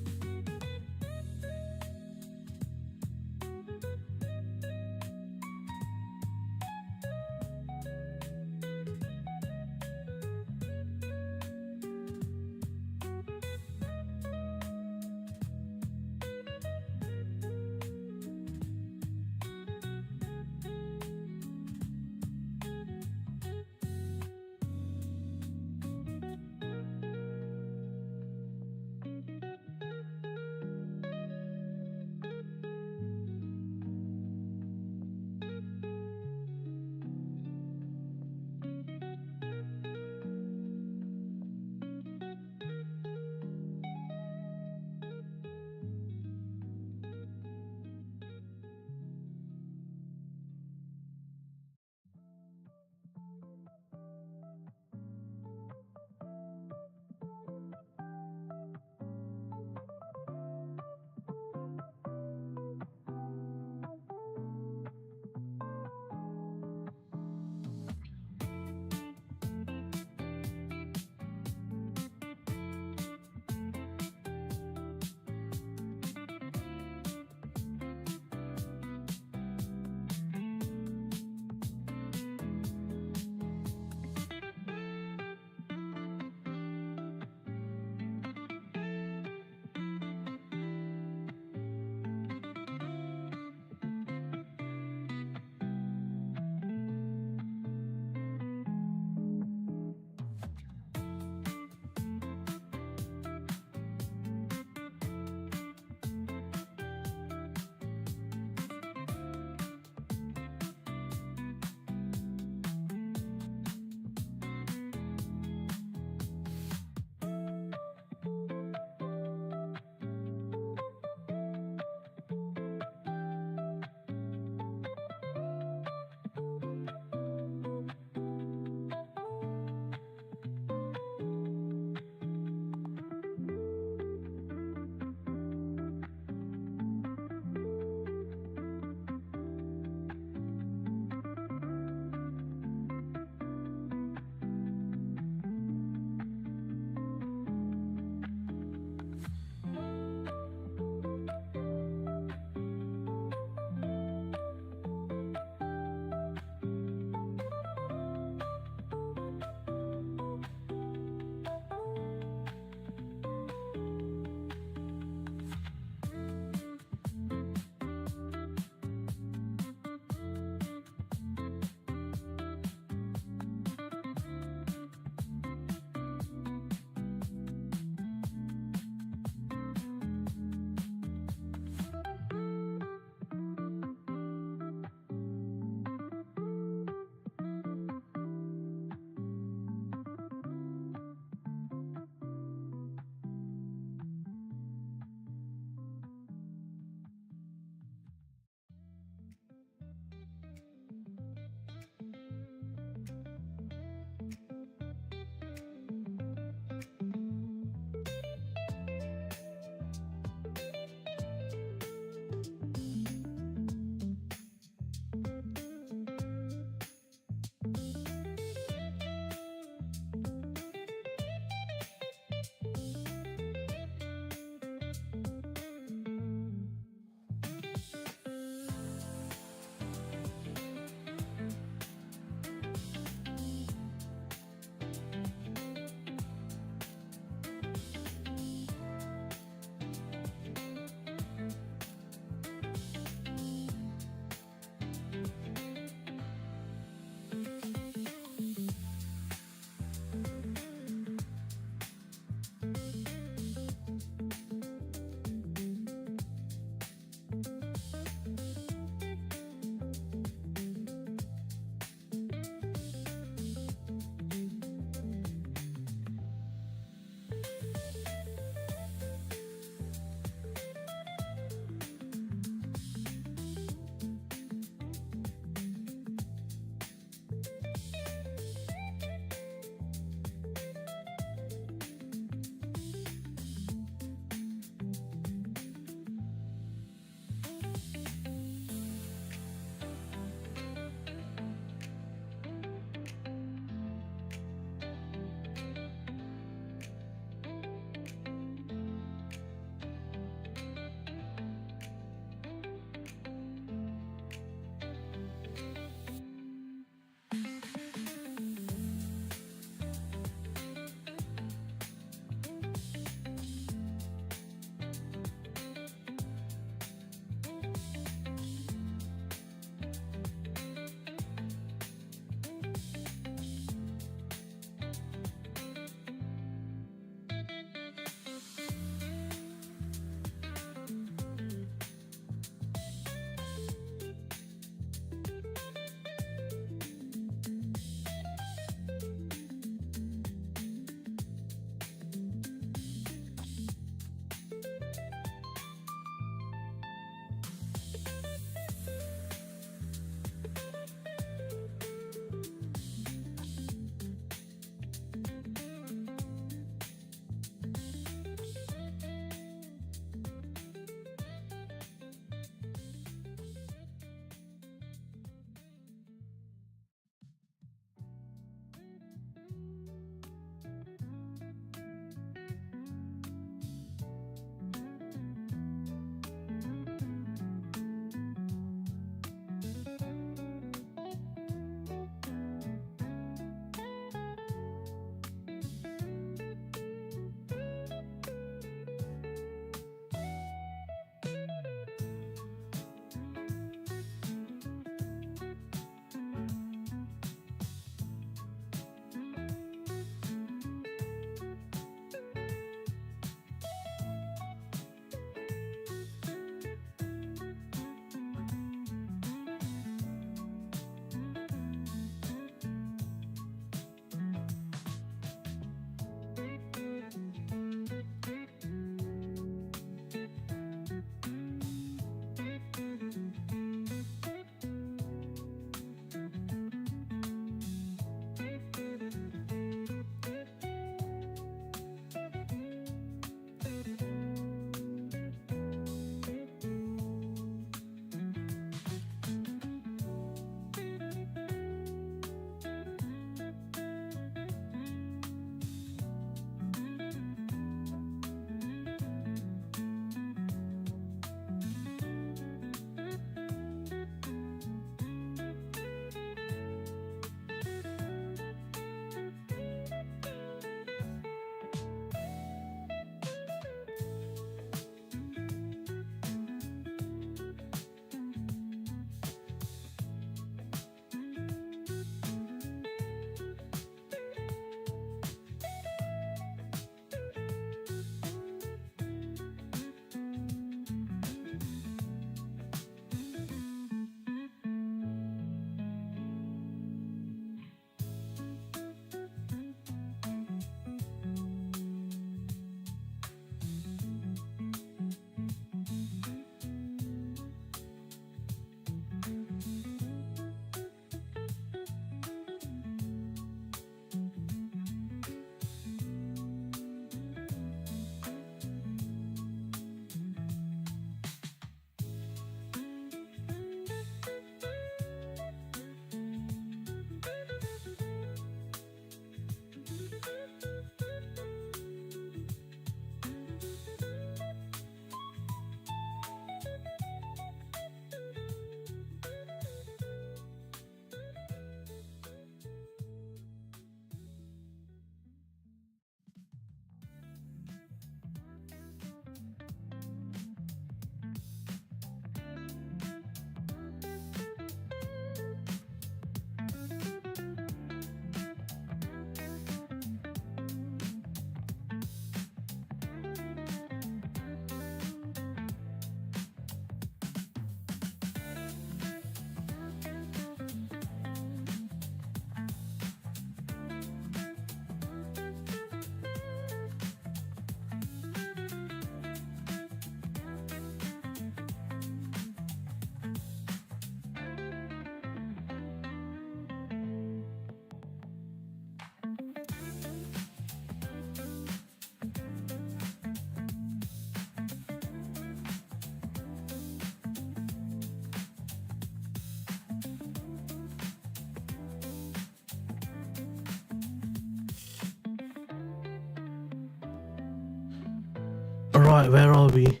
Alright, where are we?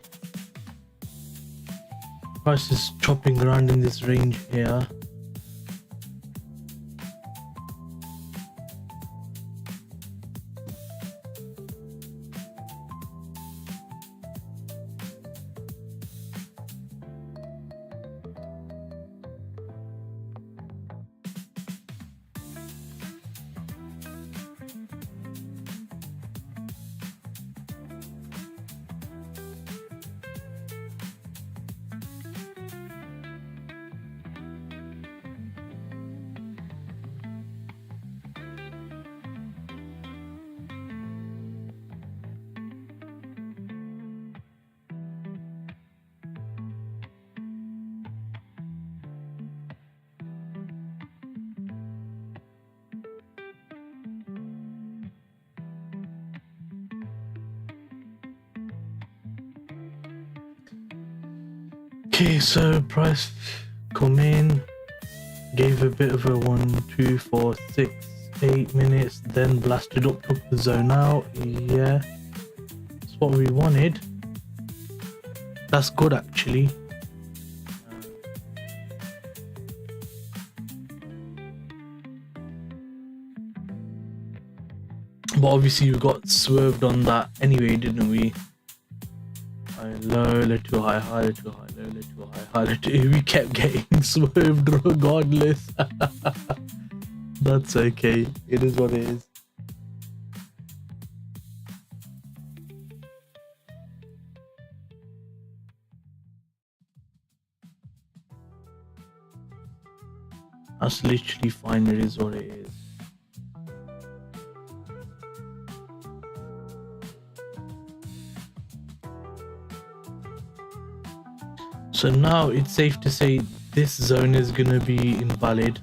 Price is chopping around in this range here. Okay, so price come in, gave a bit of a 1, 2, 4, 6, 8 minutes, then blasted up, took the zone out. Yeah, that's what we wanted. That's good actually. But obviously we got swerved on that anyway, didn't we? High, low, little high, high, little high, low, little high, high, little. We kept getting swerved regardless. That's okay. It is what it is. That's literally fine. It is what it is. So now it's safe to say this zone is going to be invalid.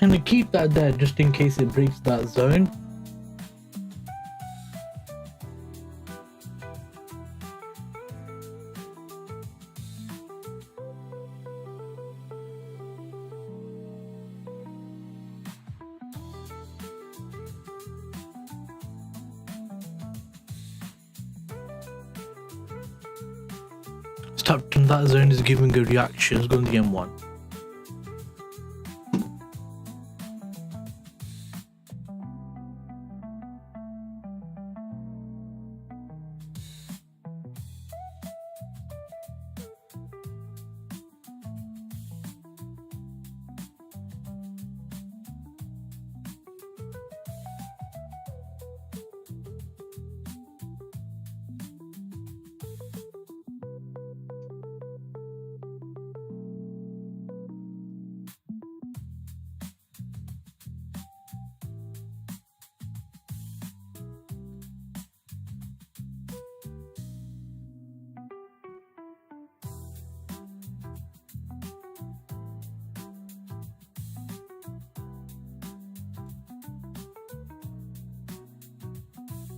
And to keep that there just in case it breaks that zone. Tapped on that zone is giving a reaction. It's going to the M1.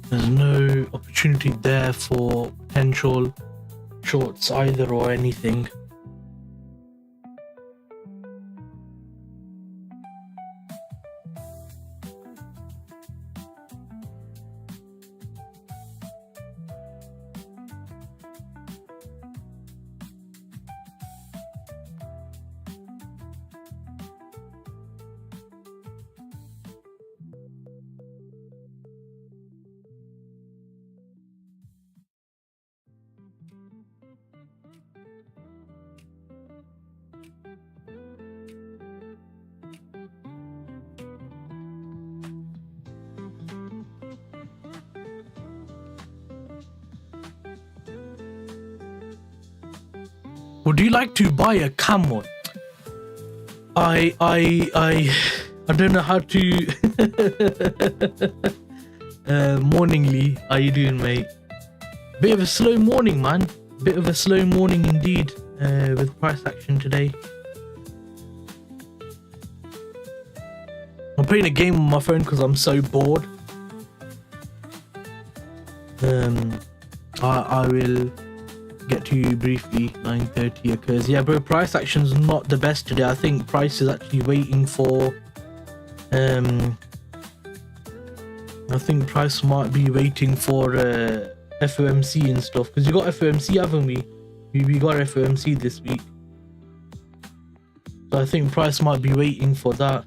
There's no opportunity there for potential shorts either or anything. Would you like to buy a camel? I don't know how to. Morning Lee, how you doing, mate? Bit of a slow morning, man. Bit of a slow morning indeed, with price action today. I'm playing a game on my phone because I'm so bored. I will get to you briefly. 9:30 occurs. Yeah, bro, price action's not the best today. I think price is actually waiting for I think price might be waiting for FOMC and stuff, because you got FOMC, haven't we? We got FOMC this week, so I think price might be waiting for that.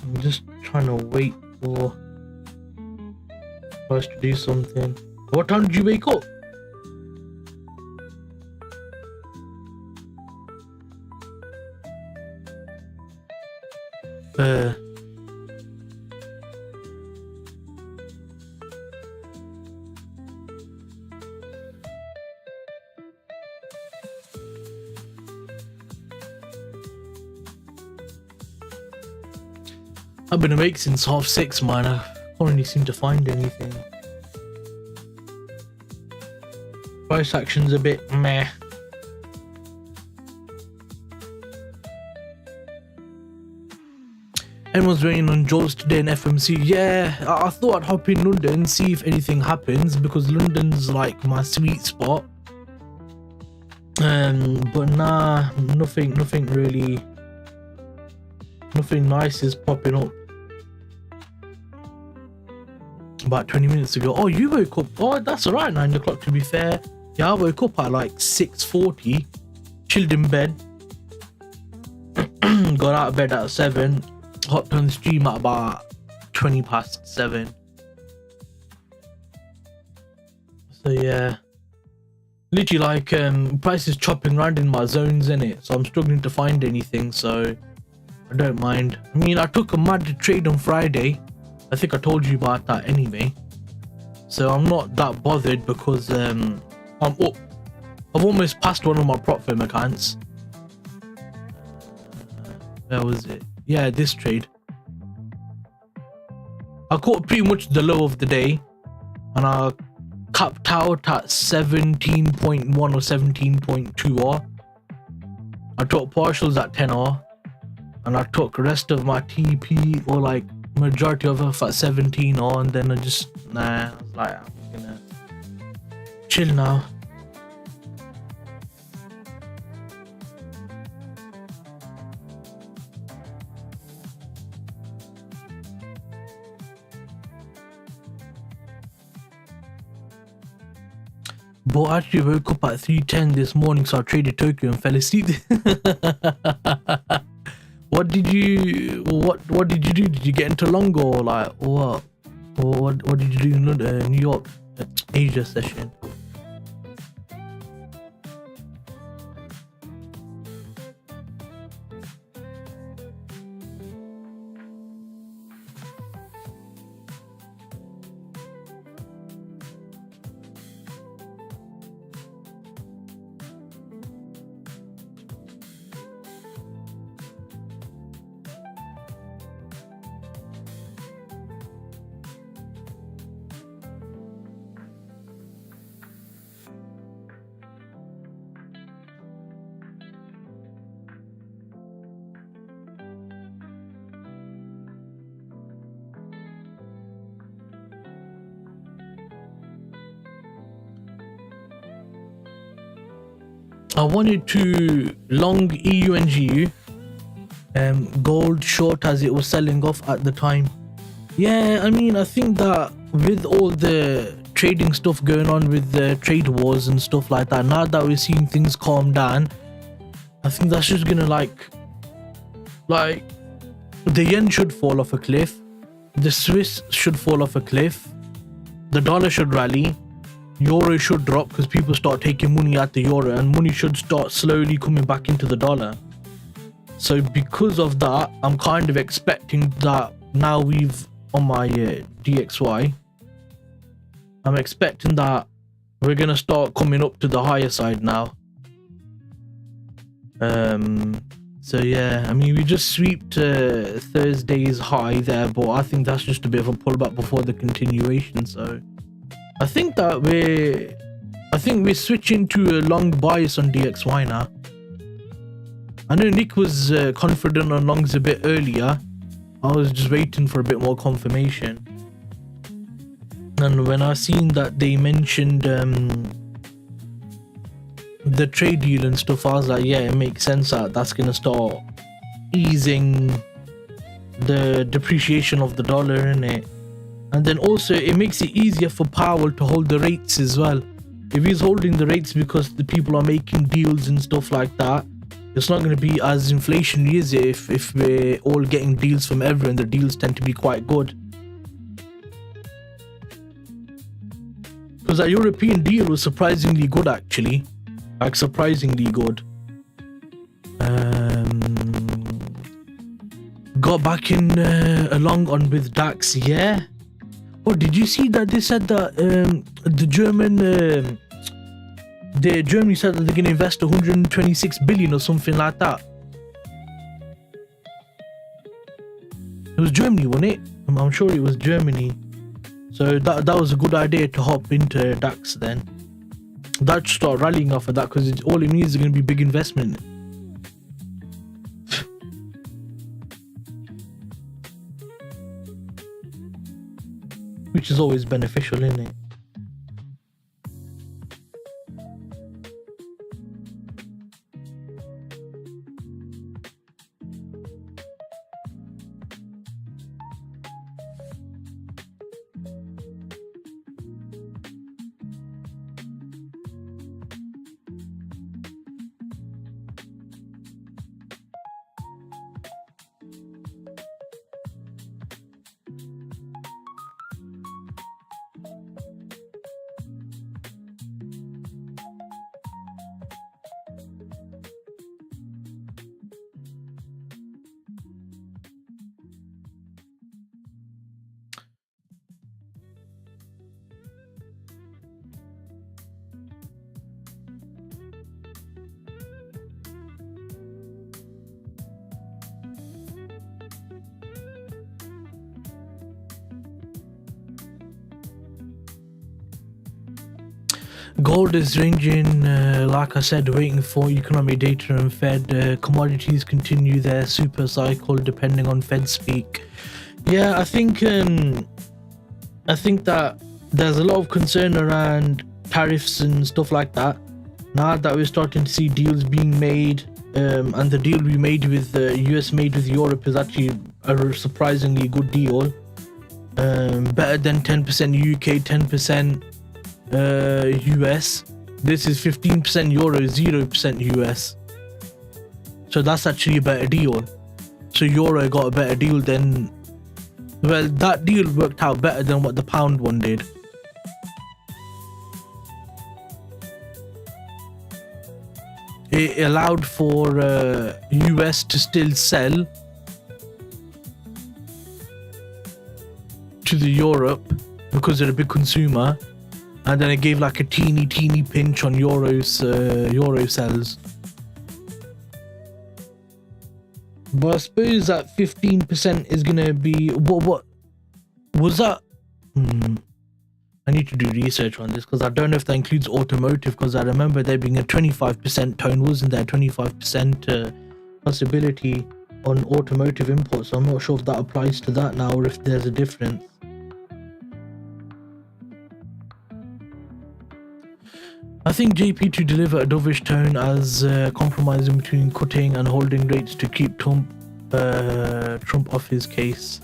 I'm just trying to wait for price to do something. What time did you wake up? I've been awake since 6:30, man. I can't really seem to find anything. Price action's a bit meh. Everyone's waiting on Jaws today in FMC. Yeah, I thought I'd hop in London and see if anything happens, because London's like my sweet spot. But nah, nothing really. Nothing nice is popping up. About 20 minutes ago. Oh, you woke up. Oh, that's alright. 9 o'clock to be fair. Yeah, I woke up at like 6:40. Chilled in bed. Got out of bed at 7. Hopped on the stream at about 7:20. So yeah, literally like price is chopping around in my zones, in it, so I'm struggling to find anything. So I don't mind. I mean, I took a mad trade on Friday. I think I told you about that anyway. So I'm not that bothered, because I'm up. I've almost passed one of my prop firm accounts. Where was it? Yeah, this trade. I caught pretty much the low of the day, and I capped out at 17.1 or 17.2R. I took partials at 10R, and I took the rest of my TP, or like majority of it, at 17R, and then I just, I was like, I'm gonna chill now. But I actually woke up at 3:10 this morning, so I traded Tokyo and fell asleep. What did you do? Did you get into long, or like what? Or what did you do in New York Asia session? I wanted to long EU and GU, gold short as it was selling off at the time. Yeah, I mean, I think that with all the trading stuff going on with the trade wars and stuff like that, now that we're seeing things calm down, I think that's just gonna like the yen should fall off a cliff, the Swiss should fall off a cliff, the dollar should rally, euro should drop because people start taking money out the euro, and money should start slowly coming back into the dollar. So because of that, I'm kind of expecting that now we've on my DXY. I'm expecting that we're gonna start coming up to the higher side now. So yeah, I mean, we just sweeped Thursday's high there, but I think that's just a bit of a pullback before the continuation. So I think that we're switching to a long bias on DXY now. I know Nick was confident on longs a bit earlier. I was just waiting for a bit more confirmation. And when I seen that they mentioned the trade deal and stuff, I was like, yeah, it makes sense that that's gonna start easing the depreciation of the dollar, innit? And then also it makes it easier for Powell to hold the rates as well. If he's holding the rates because the people are making deals and stuff like that, it's not going to be as inflationary, is it? If we're all getting deals from everyone, the deals tend to be quite good. Because that European deal was surprisingly good, actually. Like, surprisingly good. Got back in along on with DAX, yeah. Oh, did you see that they said that Germany said that they're going to invest 126 billion or something like that? It was Germany, wasn't it? I'm sure it was Germany. So that was a good idea to hop into DAX then. That should start rallying off of that, because all it means is going to be big investment. Which is always beneficial, isn't it? Gold is ranging, like I said, waiting for economic data and Fed. Commodities continue their super cycle depending on Fed speak. Yeah, I think that there's a lot of concern around tariffs and stuff like that. Now that we're starting to see deals being made, and the deal we made with US made with Europe is actually a surprisingly good deal. Better than 10% UK, 10% US. This is 15% Euro, 0% US. So that's actually a better deal. So Euro got a better deal than, well, that deal worked out better than what the pound one did. It allowed for US to still sell to the Europe because they're a big consumer, and then it gave like a teeny pinch on Euro sells. But I suppose that 15% is gonna be what was that? I need to do research on this because I don't know if that includes automotive, because I remember there being a 25% tone, wasn't there? 25% possibility on automotive imports. So I'm not sure if that applies to that now or if there's a difference. I think JP to deliver a dovish tone as compromising between cutting and holding rates to keep Trump off his case.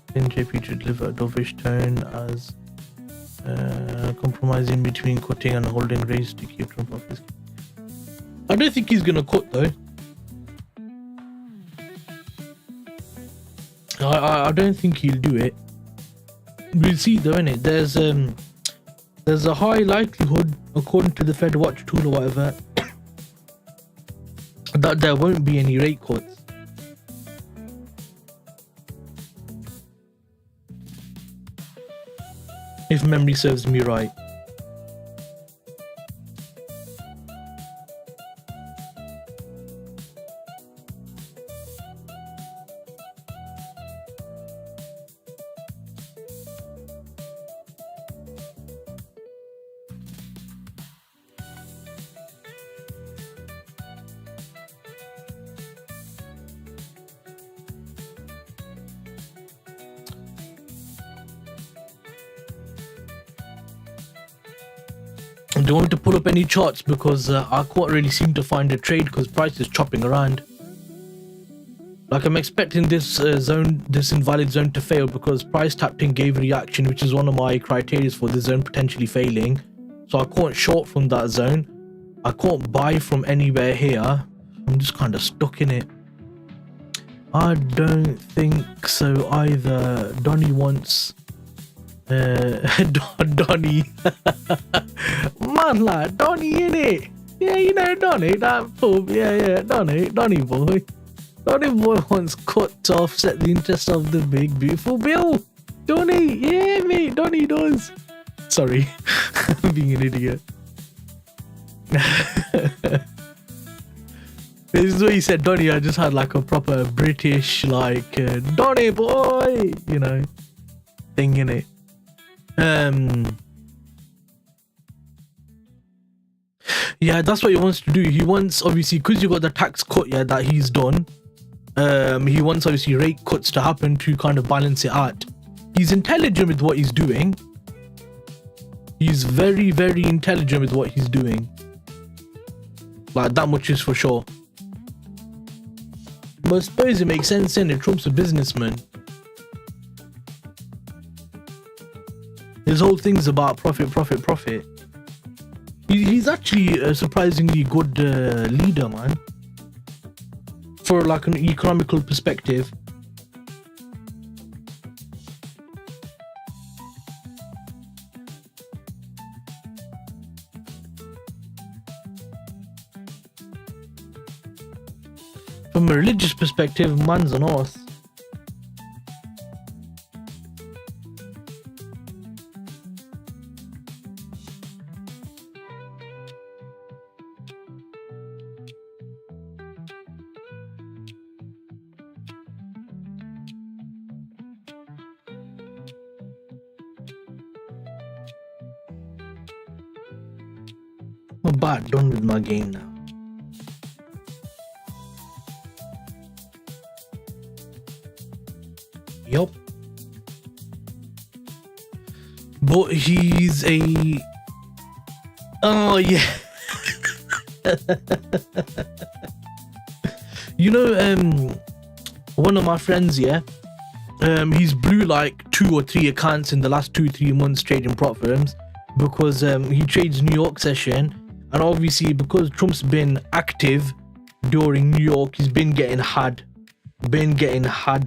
I think JP to deliver a dovish tone as compromising between cutting and holding rates to keep Trump off his case. I don't think he's gonna cut though. I don't think he'll do it. We'll see though, innit? There's a high likelihood, according to the Fed Watch tool or whatever, that there won't be any rate cuts. if memory serves me right. Do you want me to pull up any charts, because I can't really seem to find a trade because price is chopping around. Like, I'm expecting this this invalid zone to fail because price tapped in, gave reaction, which is one of my criteria for the zone potentially failing. So I can't short from that zone. I can't buy from anywhere here. I'm just kind of stuck in it. I don't think so either. Donny wants Donny. Man, like Donny, innit? Yeah, you know Donny, that pub. Yeah, Donny boy. Donny boy wants cut to offset the interest of the big beautiful bill. Donny, yeah, mate, Donny does. Sorry, I'm being an idiot. This is what he said, Donny. I just had like a proper British, like, Donny boy, you know, thing in it. Yeah, that's what he wants to do. He wants, obviously, because you got the tax cut, yeah, that he's done. He wants, obviously, rate cuts to happen to kind of balance it out. He's intelligent with what he's doing. He's very, very intelligent with what he's doing. Like, that much is for sure. But I suppose it makes sense, innit? Trump's a businessman. His whole thing's about profit. He's actually a surprisingly good leader, man. For like an economical perspective. From a religious perspective, man's an arse. I'm about done with my game now. Yup. But he's a... Oh, yeah. You know, one of my friends, yeah, he's blew like 2 or 3 accounts in the last 2-3 months trading prop firms because he trades New York session, and obviously because Trump's been active during New York, he's been getting had,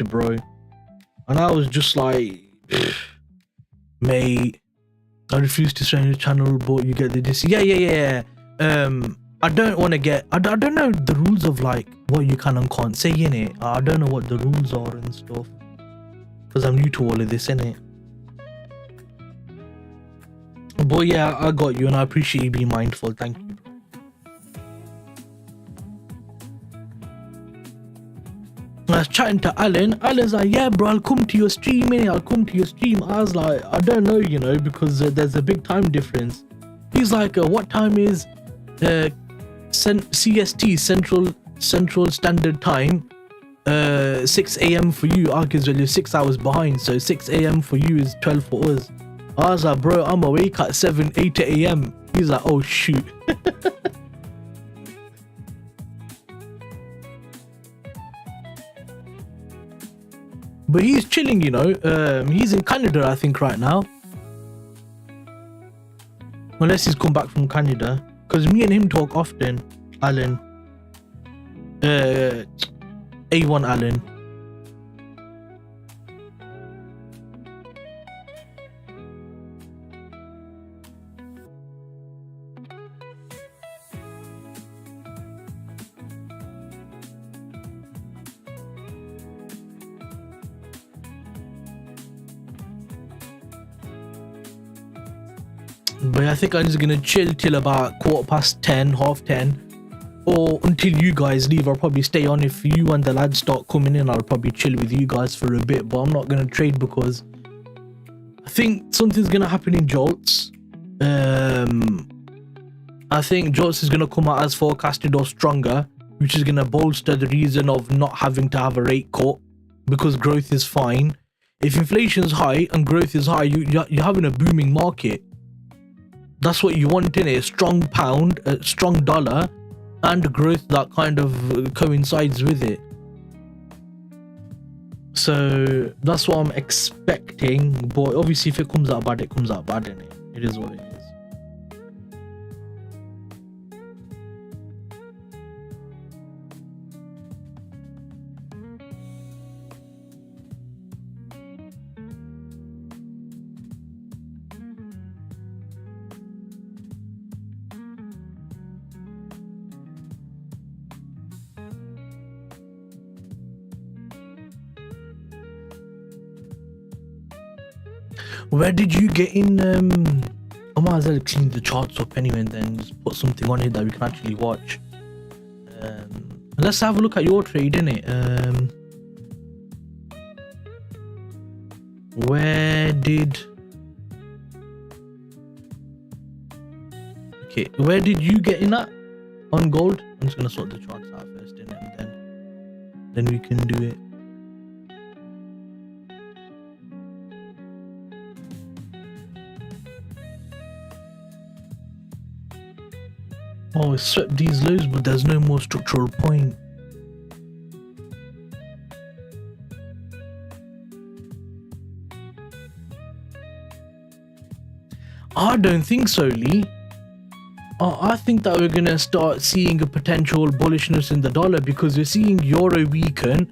bro. And I was just like, mate, I refuse to strain the channel, but you get the dis. Yeah. I don't want to get. I don't know the rules of like what you can and can't say in it. I don't know what the rules are and stuff because I'm new to all of this, innit? But yeah, I got you, and I appreciate you being mindful. Thank you. I was chatting to Alan. Alan's like, yeah, bro, I'll come to your stream, innit? I'll come to your stream. I was like, I don't know, you know, because there's a big time difference. He's like, what time is CST, Central Standard Time? 6 a.m. for you. Argues well, you're 6 hours behind, so 6 a.m. for you is 12 for us. I was like, bro, I'm awake at 8 a.m. He's like, oh shoot. But he's chilling, you know. He's in Canada, I think, right now. Unless he's come back from Canada. Because me and him talk often, Alan. A1 Alan. But I think I'm just gonna chill till about 10:15, half 10, or until you guys leave. I'll probably stay on. If you and the lads start coming in, I'll probably chill with you guys for a bit, but I'm not gonna trade because I think something's gonna happen in Jolts. I think Jolts is gonna come out as forecasted or stronger, which is gonna bolster the reason of not having to have a rate cut because growth is fine. If inflation's high and growth is high, you're having a booming market. That's what you want in it. A strong pound, a strong dollar, and growth that kind of coincides with it. So that's what I'm expecting. But obviously, if it comes out bad, it comes out bad, innit? It is what it is. Where did you get in? I might as well clean the charts up anyway and then just put something on it that we can actually watch. Let's have a look at your trade, innit? Where did you get in at on gold? I'm just gonna sort the charts out first, innit? And then we can do it. Oh, it swept these lows, but there's no more structural point. I don't think so, Lee. I think that we're going to start seeing a potential bullishness in the dollar because we're seeing euro weaken.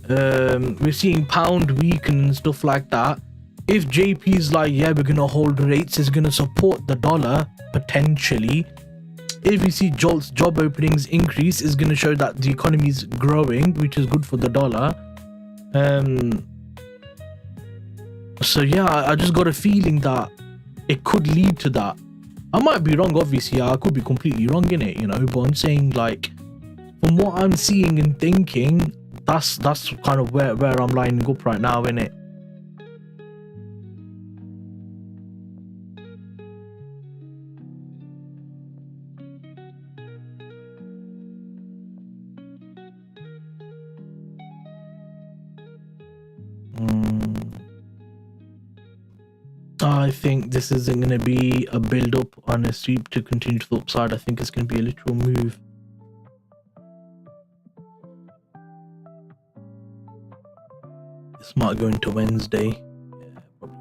We're seeing pound weaken and stuff like that. If JP's like, yeah, we're going to hold rates, it's going to support the dollar, potentially. If we see Jolt's job openings increase, is going to show that the economy is growing, which is good for the dollar. So yeah, I just got a feeling that it could lead to that. I might be wrong, obviously. I could be completely wrong in it, you know. But I'm saying, like, from what I'm seeing and thinking, that's kind of where I'm lining up right now, innit? I think this isn't going to be a build up on a sweep to continue to the upside. I think it's going to be a literal move. This might go into Wednesday. Yeah, probably.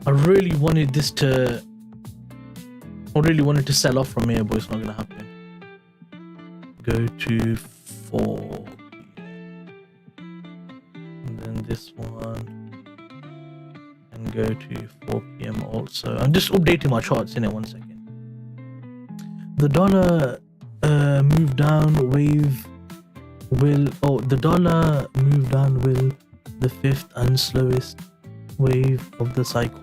I really wanted to sell off from here, but it's not gonna happen. Go to 4 p.m. and then this one, and go to 4 p.m. also. I'm just updating my charts in it. 1 second. The dollar move down wave will. Oh, the dollar move down will the fifth and slowest wave of the cycle.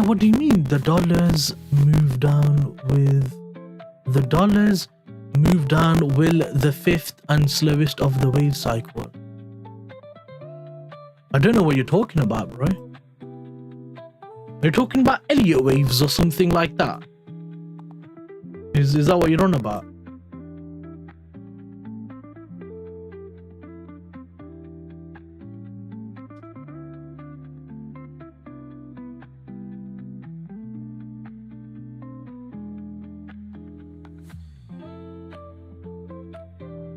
What do you mean? The dollars move down will the fifth and slowest of the wave cycle. I don't know what you're talking about, bro. You're talking about Elliott waves or something like that. Is that what you're on about?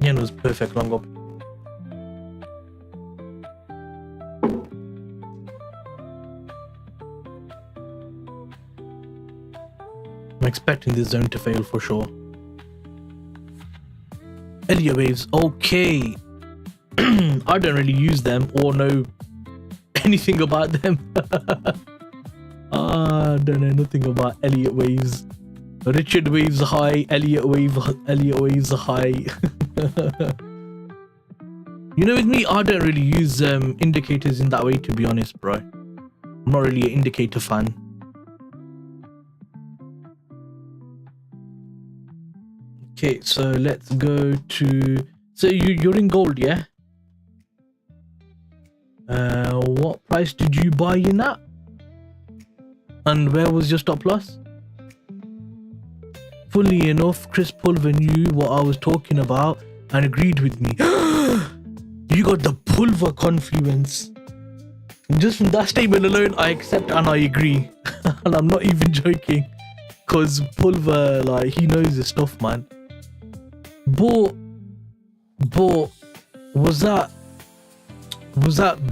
Yen was perfect long up. I'm expecting this zone to fail for sure. Elliott waves, okay. I don't really use them or know anything about them. I don't know nothing about Elliott waves. Richard waves high, Elliott waves high. You know, with me, I don't really use indicators in that way, to be honest, bro. I'm not really an indicator fan. Okay, so let's go to... So you're in gold, yeah? What price did you buy in at? And where was your stop loss? Fully enough, Chris Pulver knew what I was talking about and agreed with me. You got the Pulver confluence. Just from that statement alone, I accept and I agree. And I'm not even joking. Because Pulver, like, he knows his stuff, man. But was that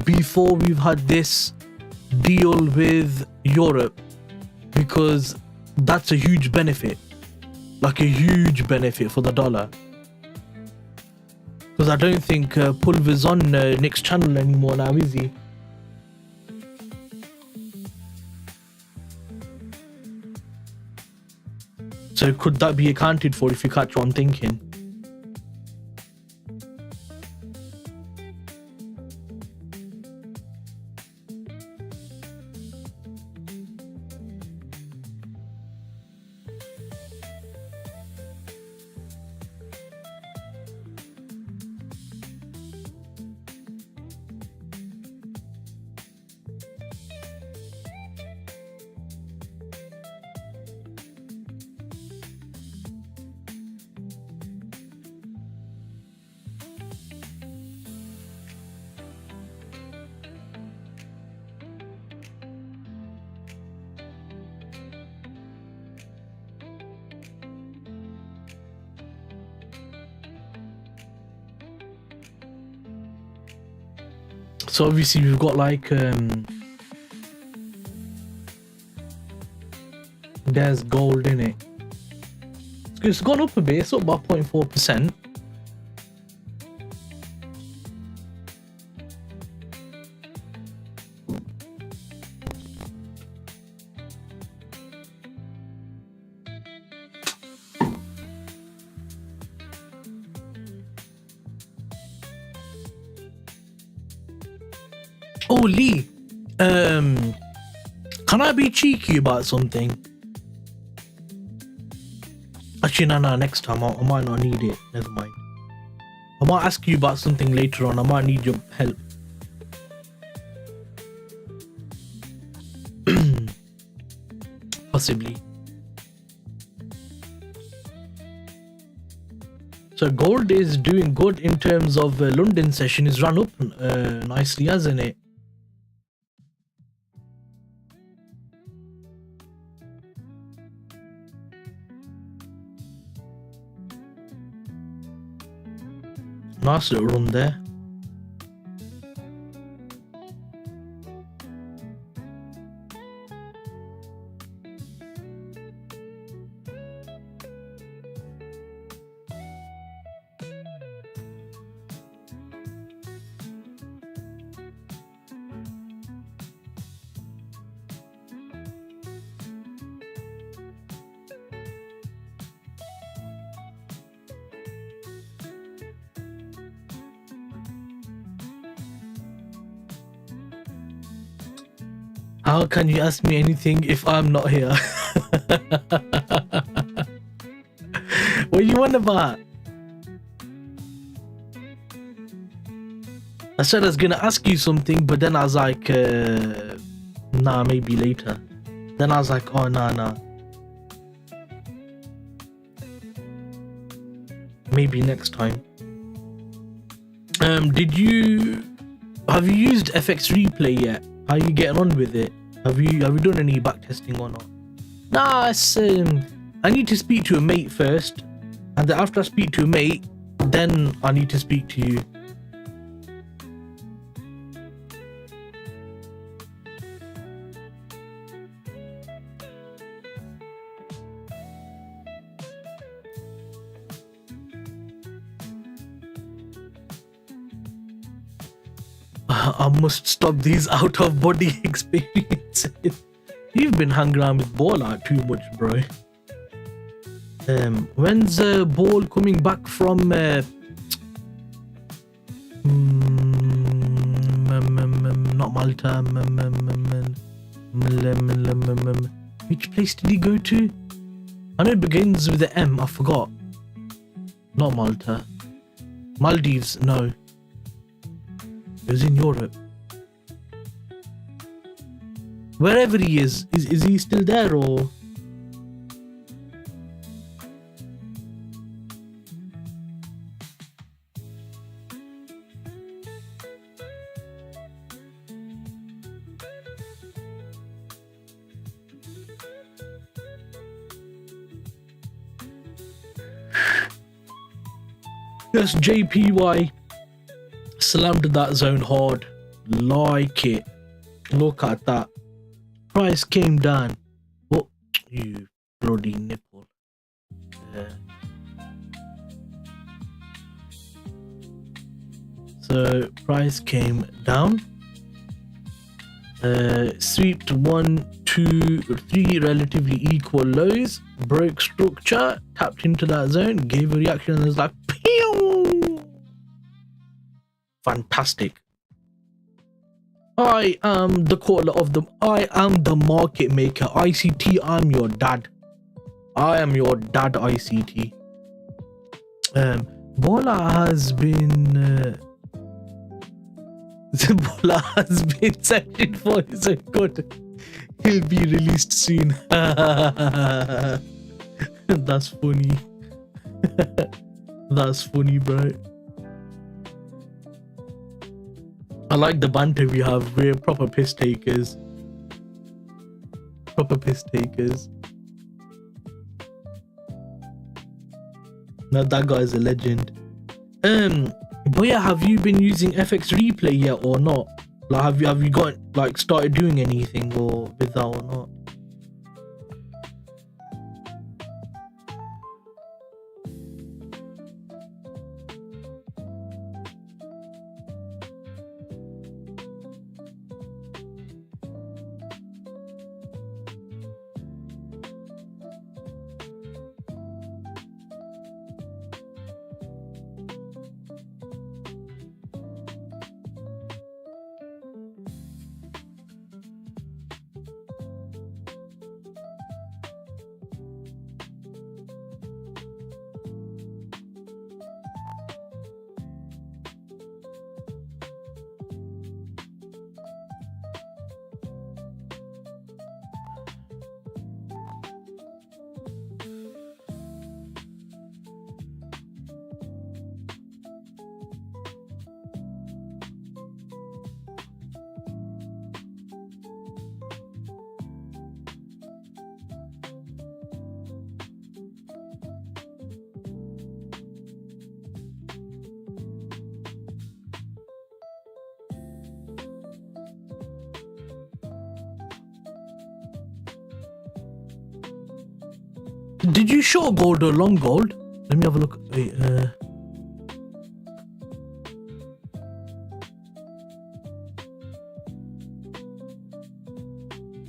before we've had this deal with Europe? Because that's a huge benefit. Like a huge benefit for the dollar. Because I don't think Pulver's on Nick's channel anymore now, is he? So could that be accounted for, if you catch what I'm thinking? So obviously we've got like there's gold in it. It's gone up a bit. It's up by 0.4%. Oh, Lee, can I be cheeky about something? Actually, no, next time I might not need it. Never mind. I might ask you about something later on. I might need your help. Possibly. So gold is doing good in terms of London session. Is run up nicely, hasn't it? Nice little run there. How can you ask me anything if I'm not here? What you want about? I said I was gonna ask you something, but then I was like, nah, maybe later. Then I was like, oh, nah. Maybe next time. Have you used FX Replay yet? How are you getting on with it? Have you done any backtesting or not? Nah, it's, I need to speak to a mate first, and then after I speak to a mate, then I need to speak to you. I must stop these out of body experiences. You've been hanging around with ball out too much, bro. When's ball coming back from not Malta? Which place did he go to? I know it begins with the M. I forgot. Not Malta. Maldives. No. It was in Europe. Wherever he is he still there or? Yes, JPY slammed that zone hard. Like it. Look at that. Price came down. Oh, you bloody nipple. So price came down. Sweeped 1, 2, 3 relatively equal lows. Broke structure. Tapped into that zone. Gave a reaction and was like, pew! Fantastic. I am the caller of the. I am the market maker. ICT, I'm your dad. I am your dad, ICT. Bola has been. Bola has been searching for his own good. He'll be released soon. That's funny. That's funny, bro. I like the banter we have. We're proper piss takers. Proper piss takers. Now that guy is a legend. But yeah, have you been using FX replay yet or not? Like, have you got like started doing anything or with that or not? Did you short gold or long gold? Let me have a look. Wait,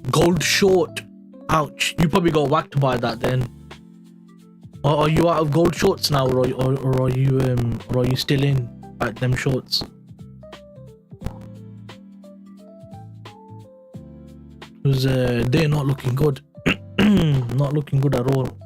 gold short. Ouch. You probably got whacked by that then. Or are you out of gold shorts now, or are you still in at them shorts? Because they're not looking good. Not looking good at all.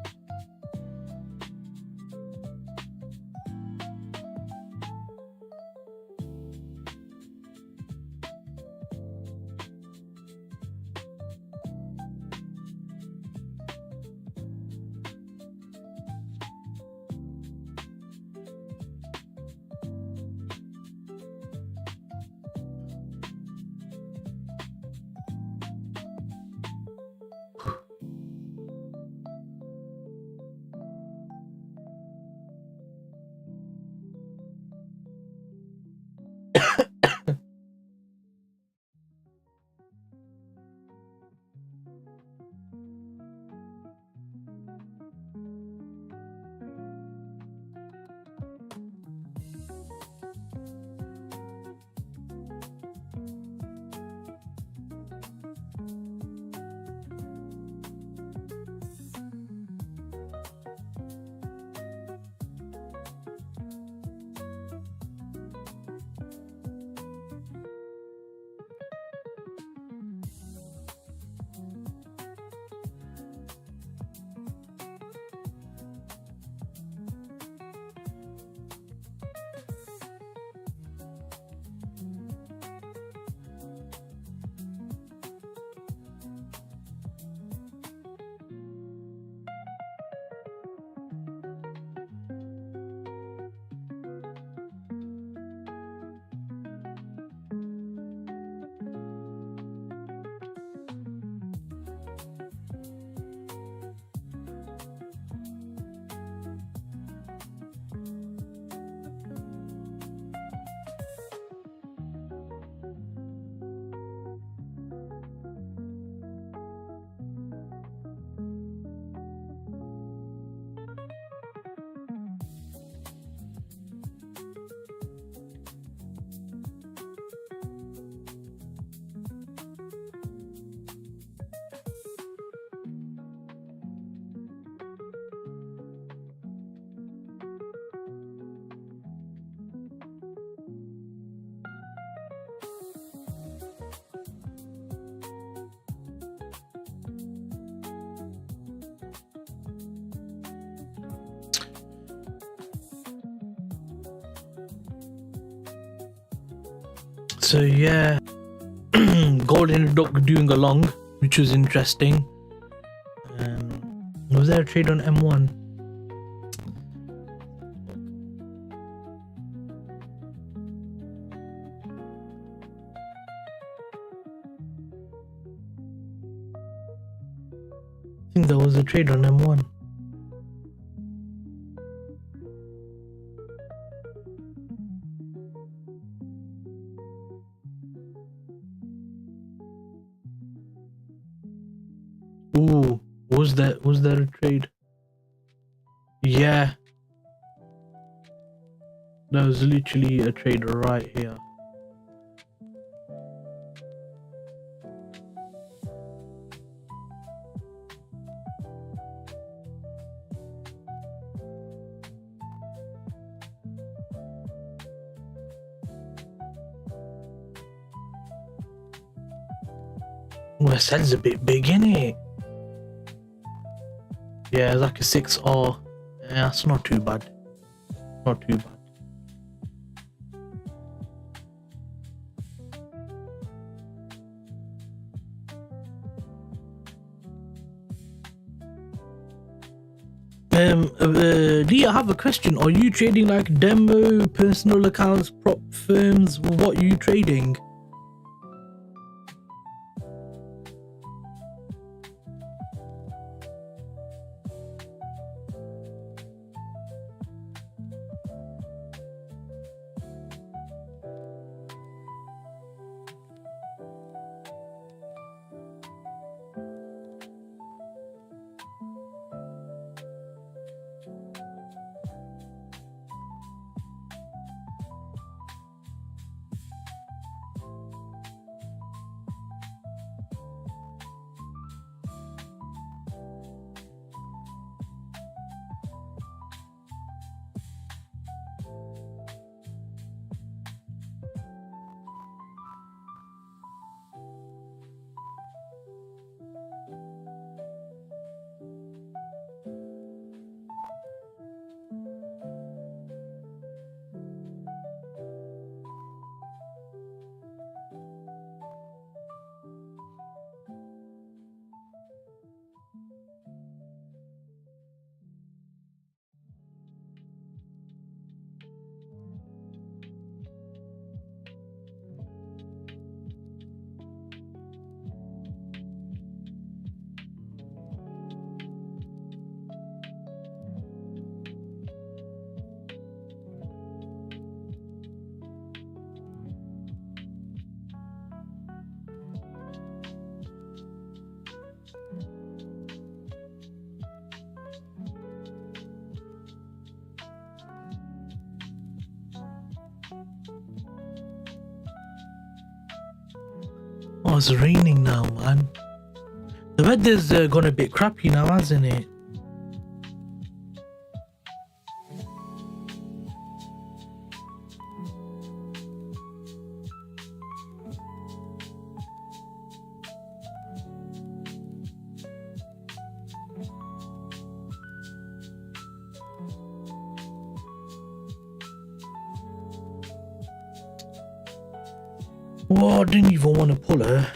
So yeah, gold ended up doing a long, which was interesting. Was there a trade on M1? I think there was a trade on M1. Ooh, was there a trade? Yeah, there was literally a trade right here. Well, sell's a bit big, innit? Yeah, it's like a 6R. Yeah, that's not too bad. Not too bad. Lee, I have a question. Are you trading like demo, personal accounts, prop firms? What are you trading? Oh, it's raining now, man. The weather's gone a bit crappy now, hasn't it? Oh, I didn't even want to pull her.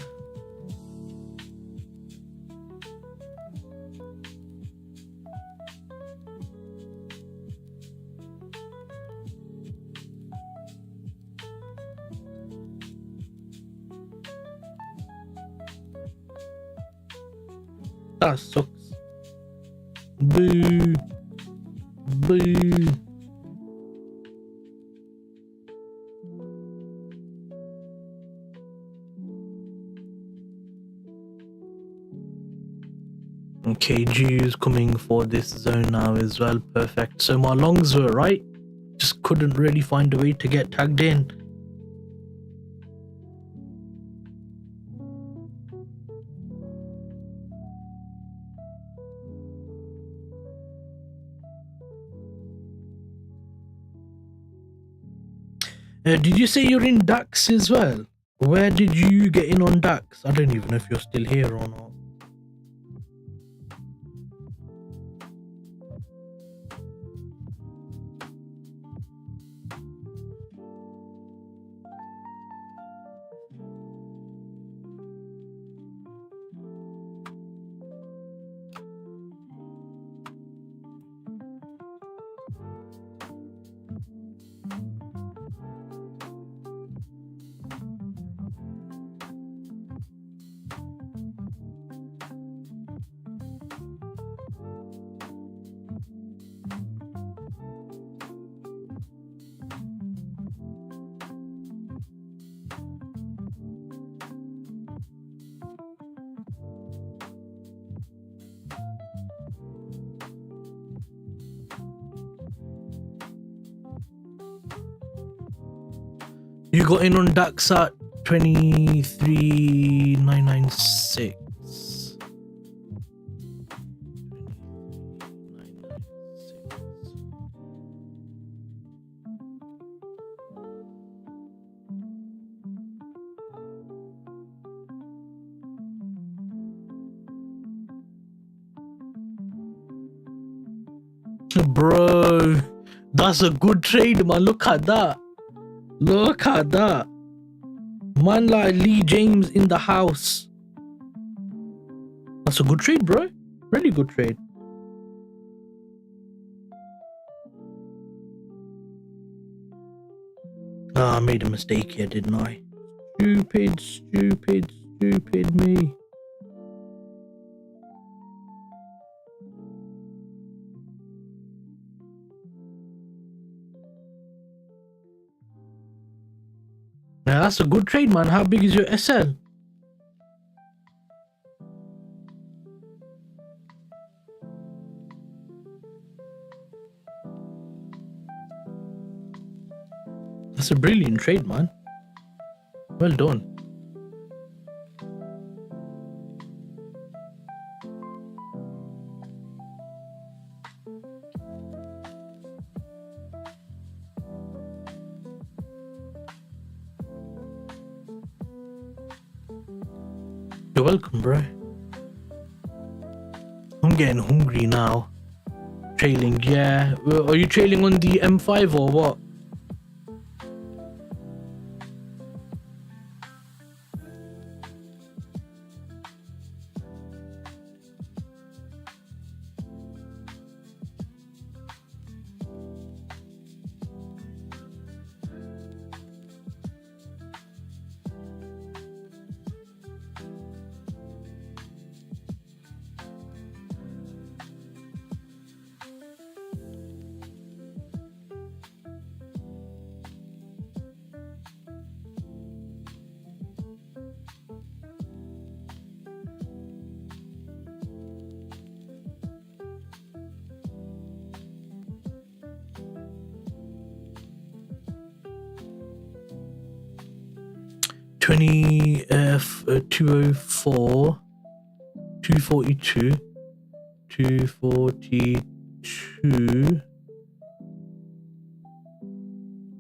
That sucks. Boo. Boo. Okay, G's coming for this zone now as well. Perfect. So my longs were right. Just couldn't really find a way to get tagged in. Did you say you're in DAX as well? Where did you get in on DAX? I don't even know if you're still here or not. You got in on DAX at 23,996. Bro, that's a good trade, man. Look at that. Look at that. Man like Lee James in the house. That's a good trade, bro. Really good trade. Ah, I made a mistake here, didn't I? Stupid me. Yeah, that's a good trade, man. How big is your SL? That's a brilliant trade, man. Well done. You're welcome, bro. I'm getting hungry now. Trailing, yeah. Are you trailing on the M5 or what? F 204, 242, 242,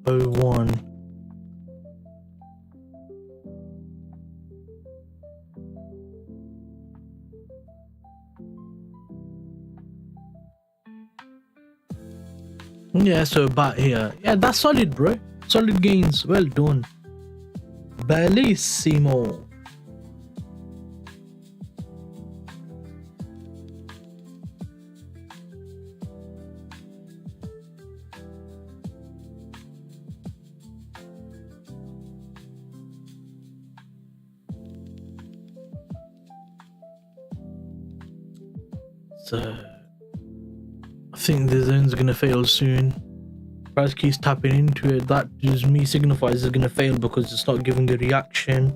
01. Yeah, so about here. Yeah, that's solid, bro. Solid gains. Well done. Bellissimo. So I think the zone's gonna fail soon. Price keeps tapping into it. That just me signifies it's gonna fail because it's not giving a reaction.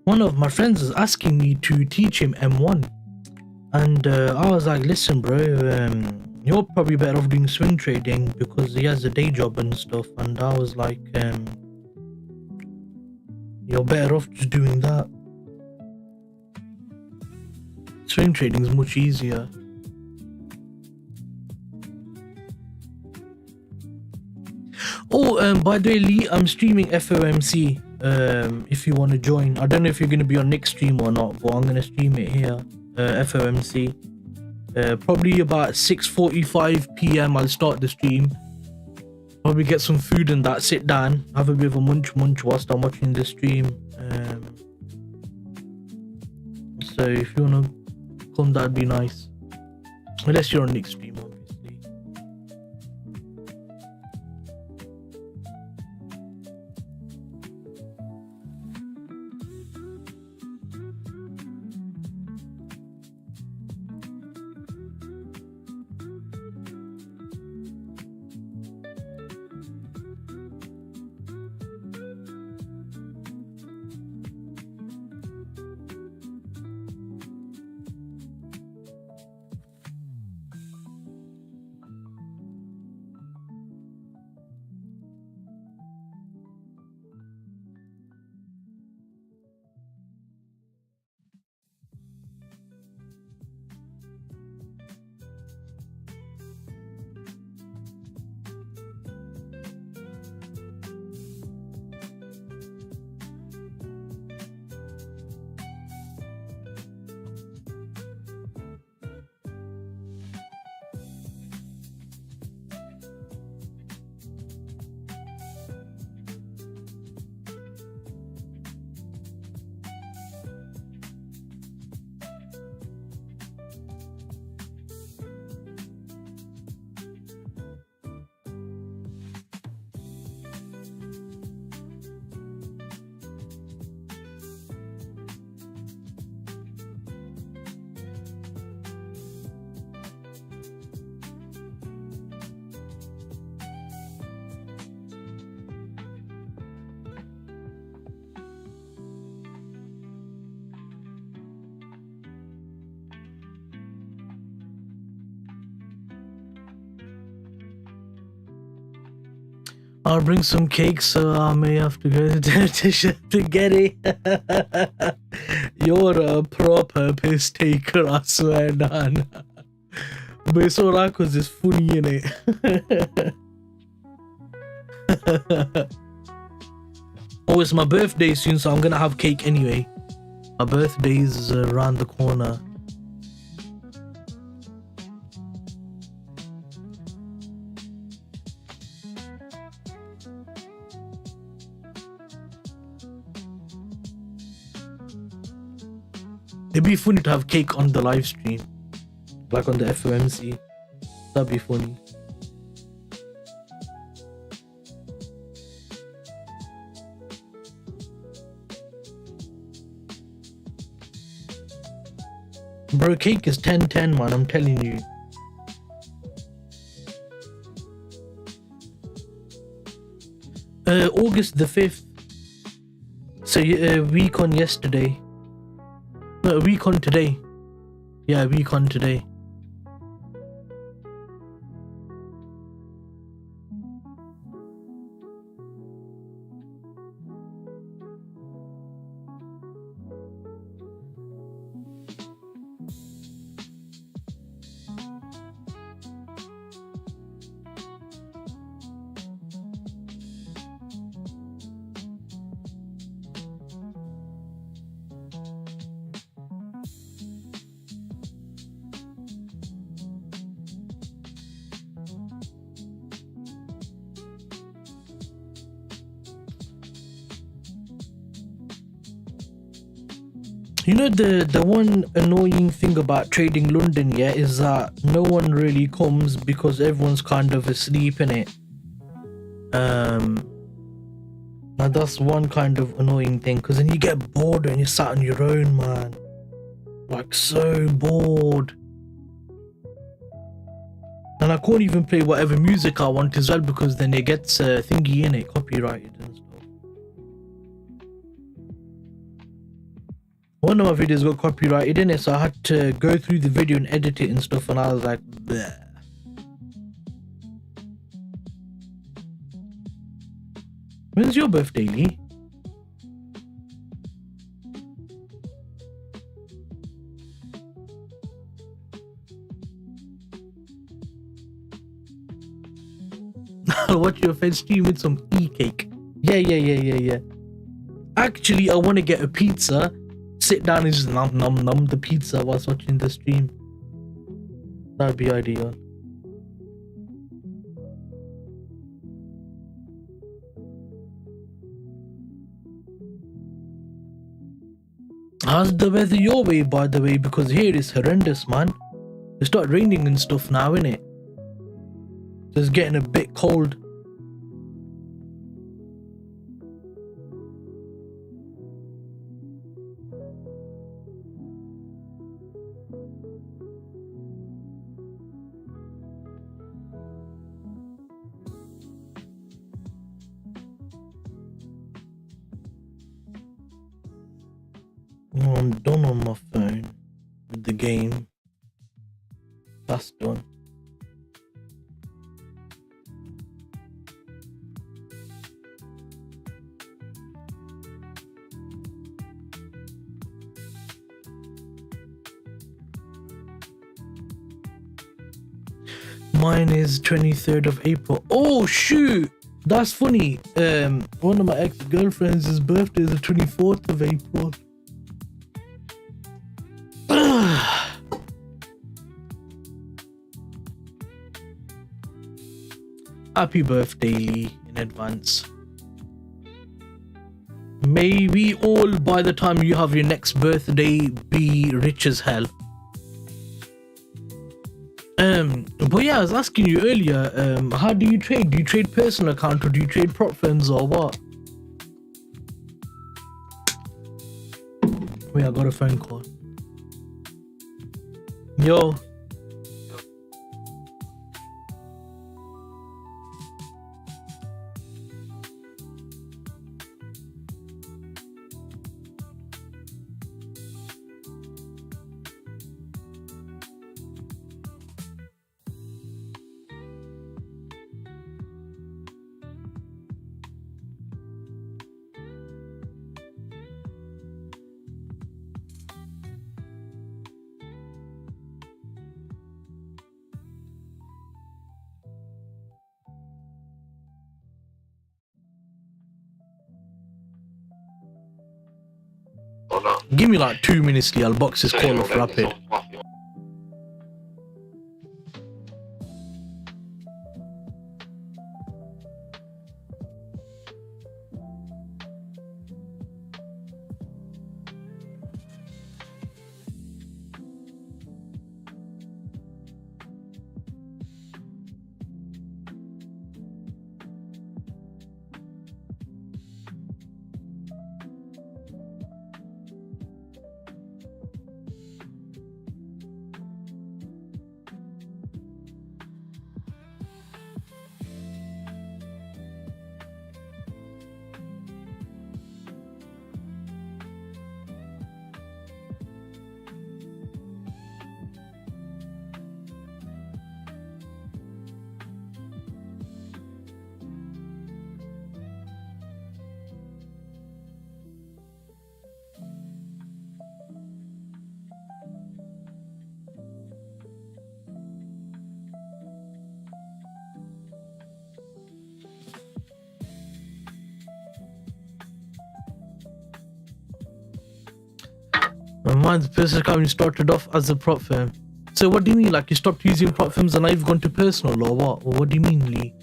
One of my friends was asking me to teach him M1, and I was like, listen bro, you're probably better off doing swing trading because he has a day job and stuff. And I was like, you're better off just doing that. Swing trading is much easier. Oh, by the way, Lee, I'm streaming FOMC. If you want to join, I don't know if you're going to be on next stream or not, but I'm going to stream it here. FOMC. Probably about 6:45 p.m. I'll start the stream. Probably get some food and that, sit down, have a bit of a munch whilst I'm watching the stream. So if you want to come, that'd be nice. Unless you're on next stream, obviously. I'll bring some cake, so I may have to go to shop to get it. You're a proper piss taker, I swear, Dan. But it's alright because it's funny, innit? Oh, it's my birthday soon, so I'm gonna have cake anyway. My birthday's around the corner. It'd be funny to have cake on the live stream, like on the FOMC. That'd be funny. Bro, cake is 10-10, man, I'm telling you. August the 5th. So, a week on yesterday. No, a week on today. Yeah, a week on today. You know, the one annoying thing about trading London, yeah, is that no one really comes because everyone's kind of asleep in it. And that's one kind of annoying thing, because then you get bored when you're sat on your own, man. Like, so bored. And I can't even play whatever music I want as well, because then it gets thingy in it, copyrighted and stuff. One of my videos got copyrighted in it, so I had to go through the video and edit it and stuff, and I was like, bleh. When's your birthday, Lee? I'll watch your friend stream with some e-cake. Yeah. Actually, I want to get a pizza, sit down and just nom the pizza whilst watching the stream. That'd be ideal. How's the weather your way, by the way? Because here it's horrendous, man. It started raining and stuff now, innit? It's getting a bit cold. Oh, I'm done on my phone with the game. That's done. Mine is 23rd of April. Oh shoot, that's funny. One of my ex-girlfriends' birthday is the 24th of April. Happy birthday, Lee, in advance. May we all, by the time you have your next birthday, be rich as hell. But yeah, I was asking you earlier, how do you trade? Do you trade personal account or do you trade prop firms or what? Wait, I got a phone call. Yo. Give me like 2 minutes, Lee. I'll box this call off rapid. My mind's personal account started off as a prop firm. So what do you mean? Like you stopped using prop firms and now you've gone to personal or what? Or what do you mean, Lee?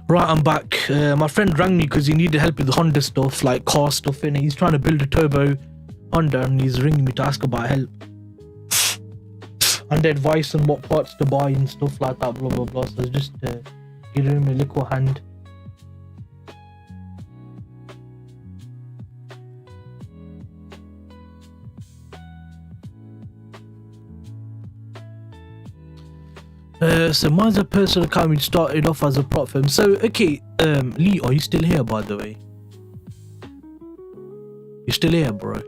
Right, I'm back. My friend rang me because he needed help with Honda stuff, like car stuff, and he's trying to build a turbo Honda, and he's ringing me to ask about help and advice on what parts to buy and stuff like that, blah blah blah. So I was just giving him a little hand. So mine's a personal account which started off as a prop firm. So okay, Lee, are you still here, by the way? You still here, bro?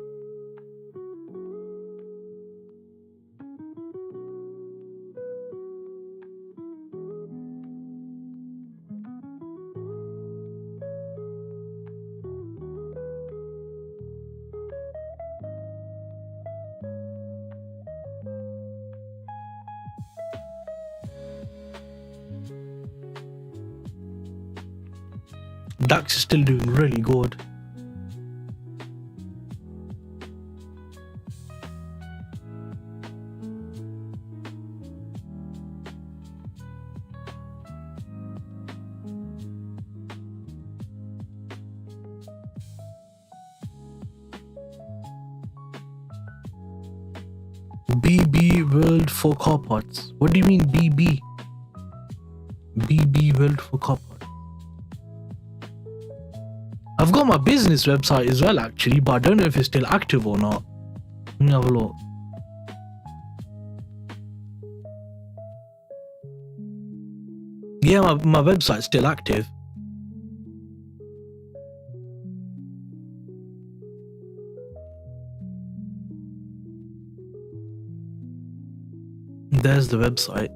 DAX is still doing really good. BB World for car parts. What do you mean BB? BB World for car parts. I've got my business website as well actually, but I don't know if it's still active or not. Let me have a look. Yeah, my website's still active. There's the website.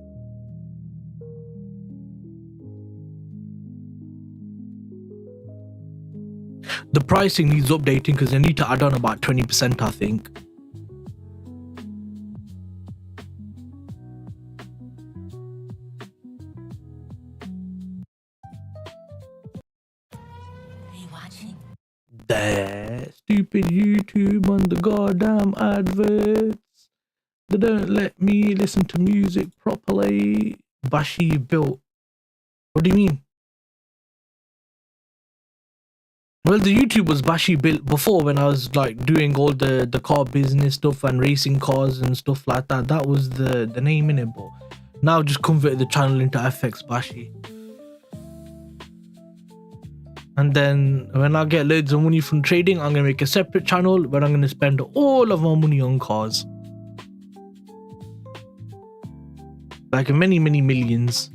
The pricing needs updating because they need to add on about 20%, I think. Are you watching? That stupid YouTube on the goddamn adverts. They don't let me listen to music properly. Bashy built. What do you mean? Well, the YouTube was Bashy built before when I was like doing all the car business stuff and racing cars and stuff like that. That was the name in it, but now I've just converted the channel into FX Bashy. And then when I get loads of money from trading, I'm going to make a separate channel where I'm going to spend all of my money on cars. Like many millions.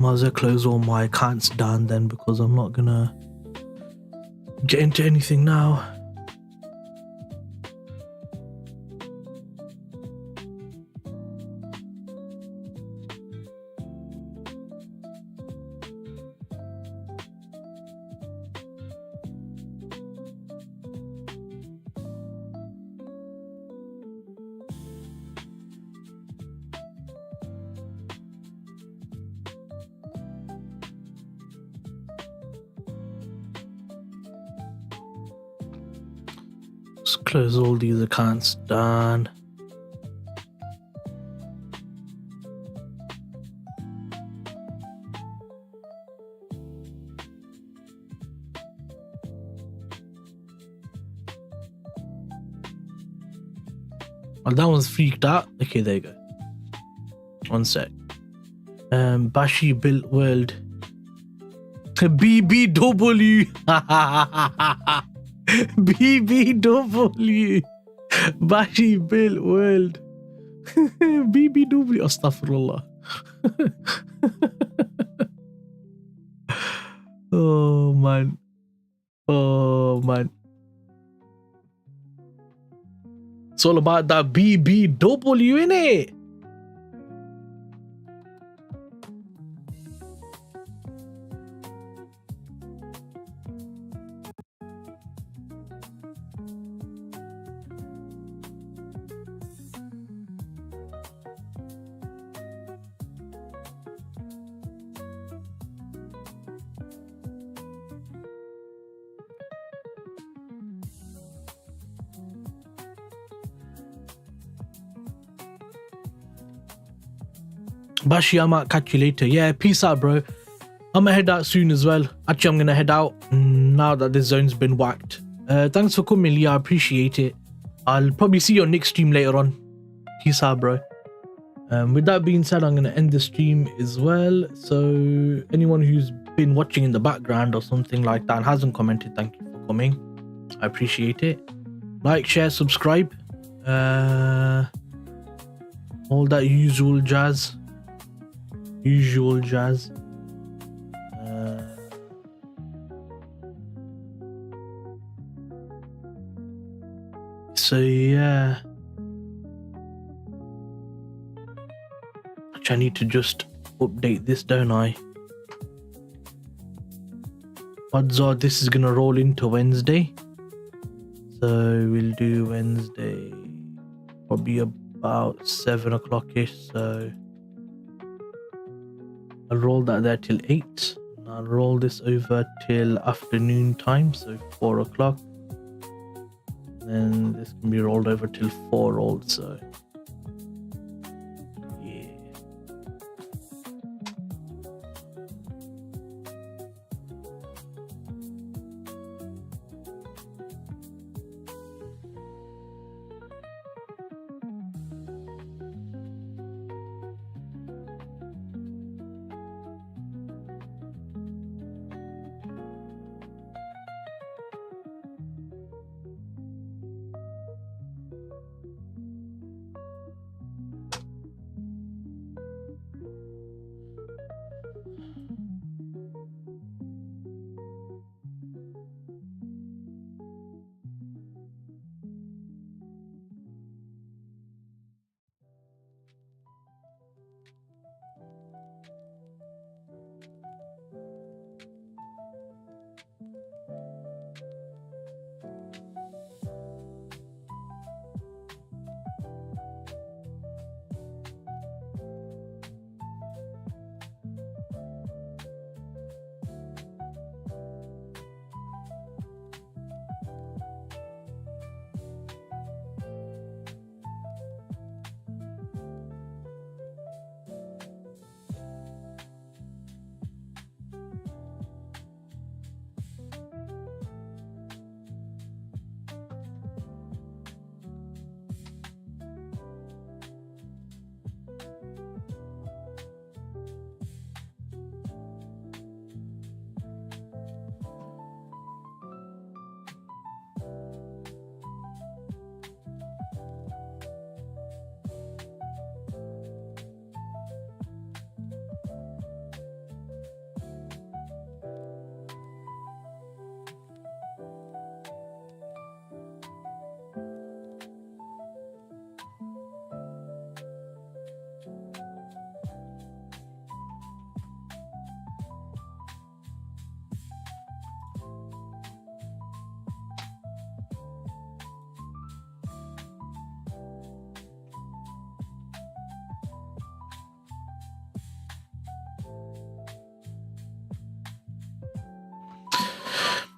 Might as well close all my accounts down then, because I'm not gonna get into anything now. Just close all these accounts down. Oh, that one's freaked out. Okay, there you go. One sec. Bashy built world. BBW. BBW. Bashy built world. BBW. Astaghfirullah. Oh man. Oh man. It's all about that BBW, innit? Bashy, I might catch you later. Yeah, peace out, bro. I'm gonna head out soon as well. Actually, I'm gonna head out now that this zone's been whacked. Thanks for coming, Lee. I appreciate it. I'll probably see you on next stream later on. Peace out, bro. With that being said, I'm gonna end the stream as well. So anyone who's been watching in the background or something like that and hasn't commented, thank you for coming. I appreciate it. Like, share, subscribe. All that usual jazz. So yeah, I need to just update this, don't I? Odds are this is gonna roll into Wednesday, so we'll do Wednesday probably about 7 o'clock-ish. So I'll roll that there till 8, and I'll roll this over till afternoon time, so 4 o'clock. Then this can be rolled over till 4 also. Yeah.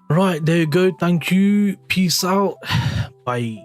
Right, there you go. Thank you. Peace out. Bye.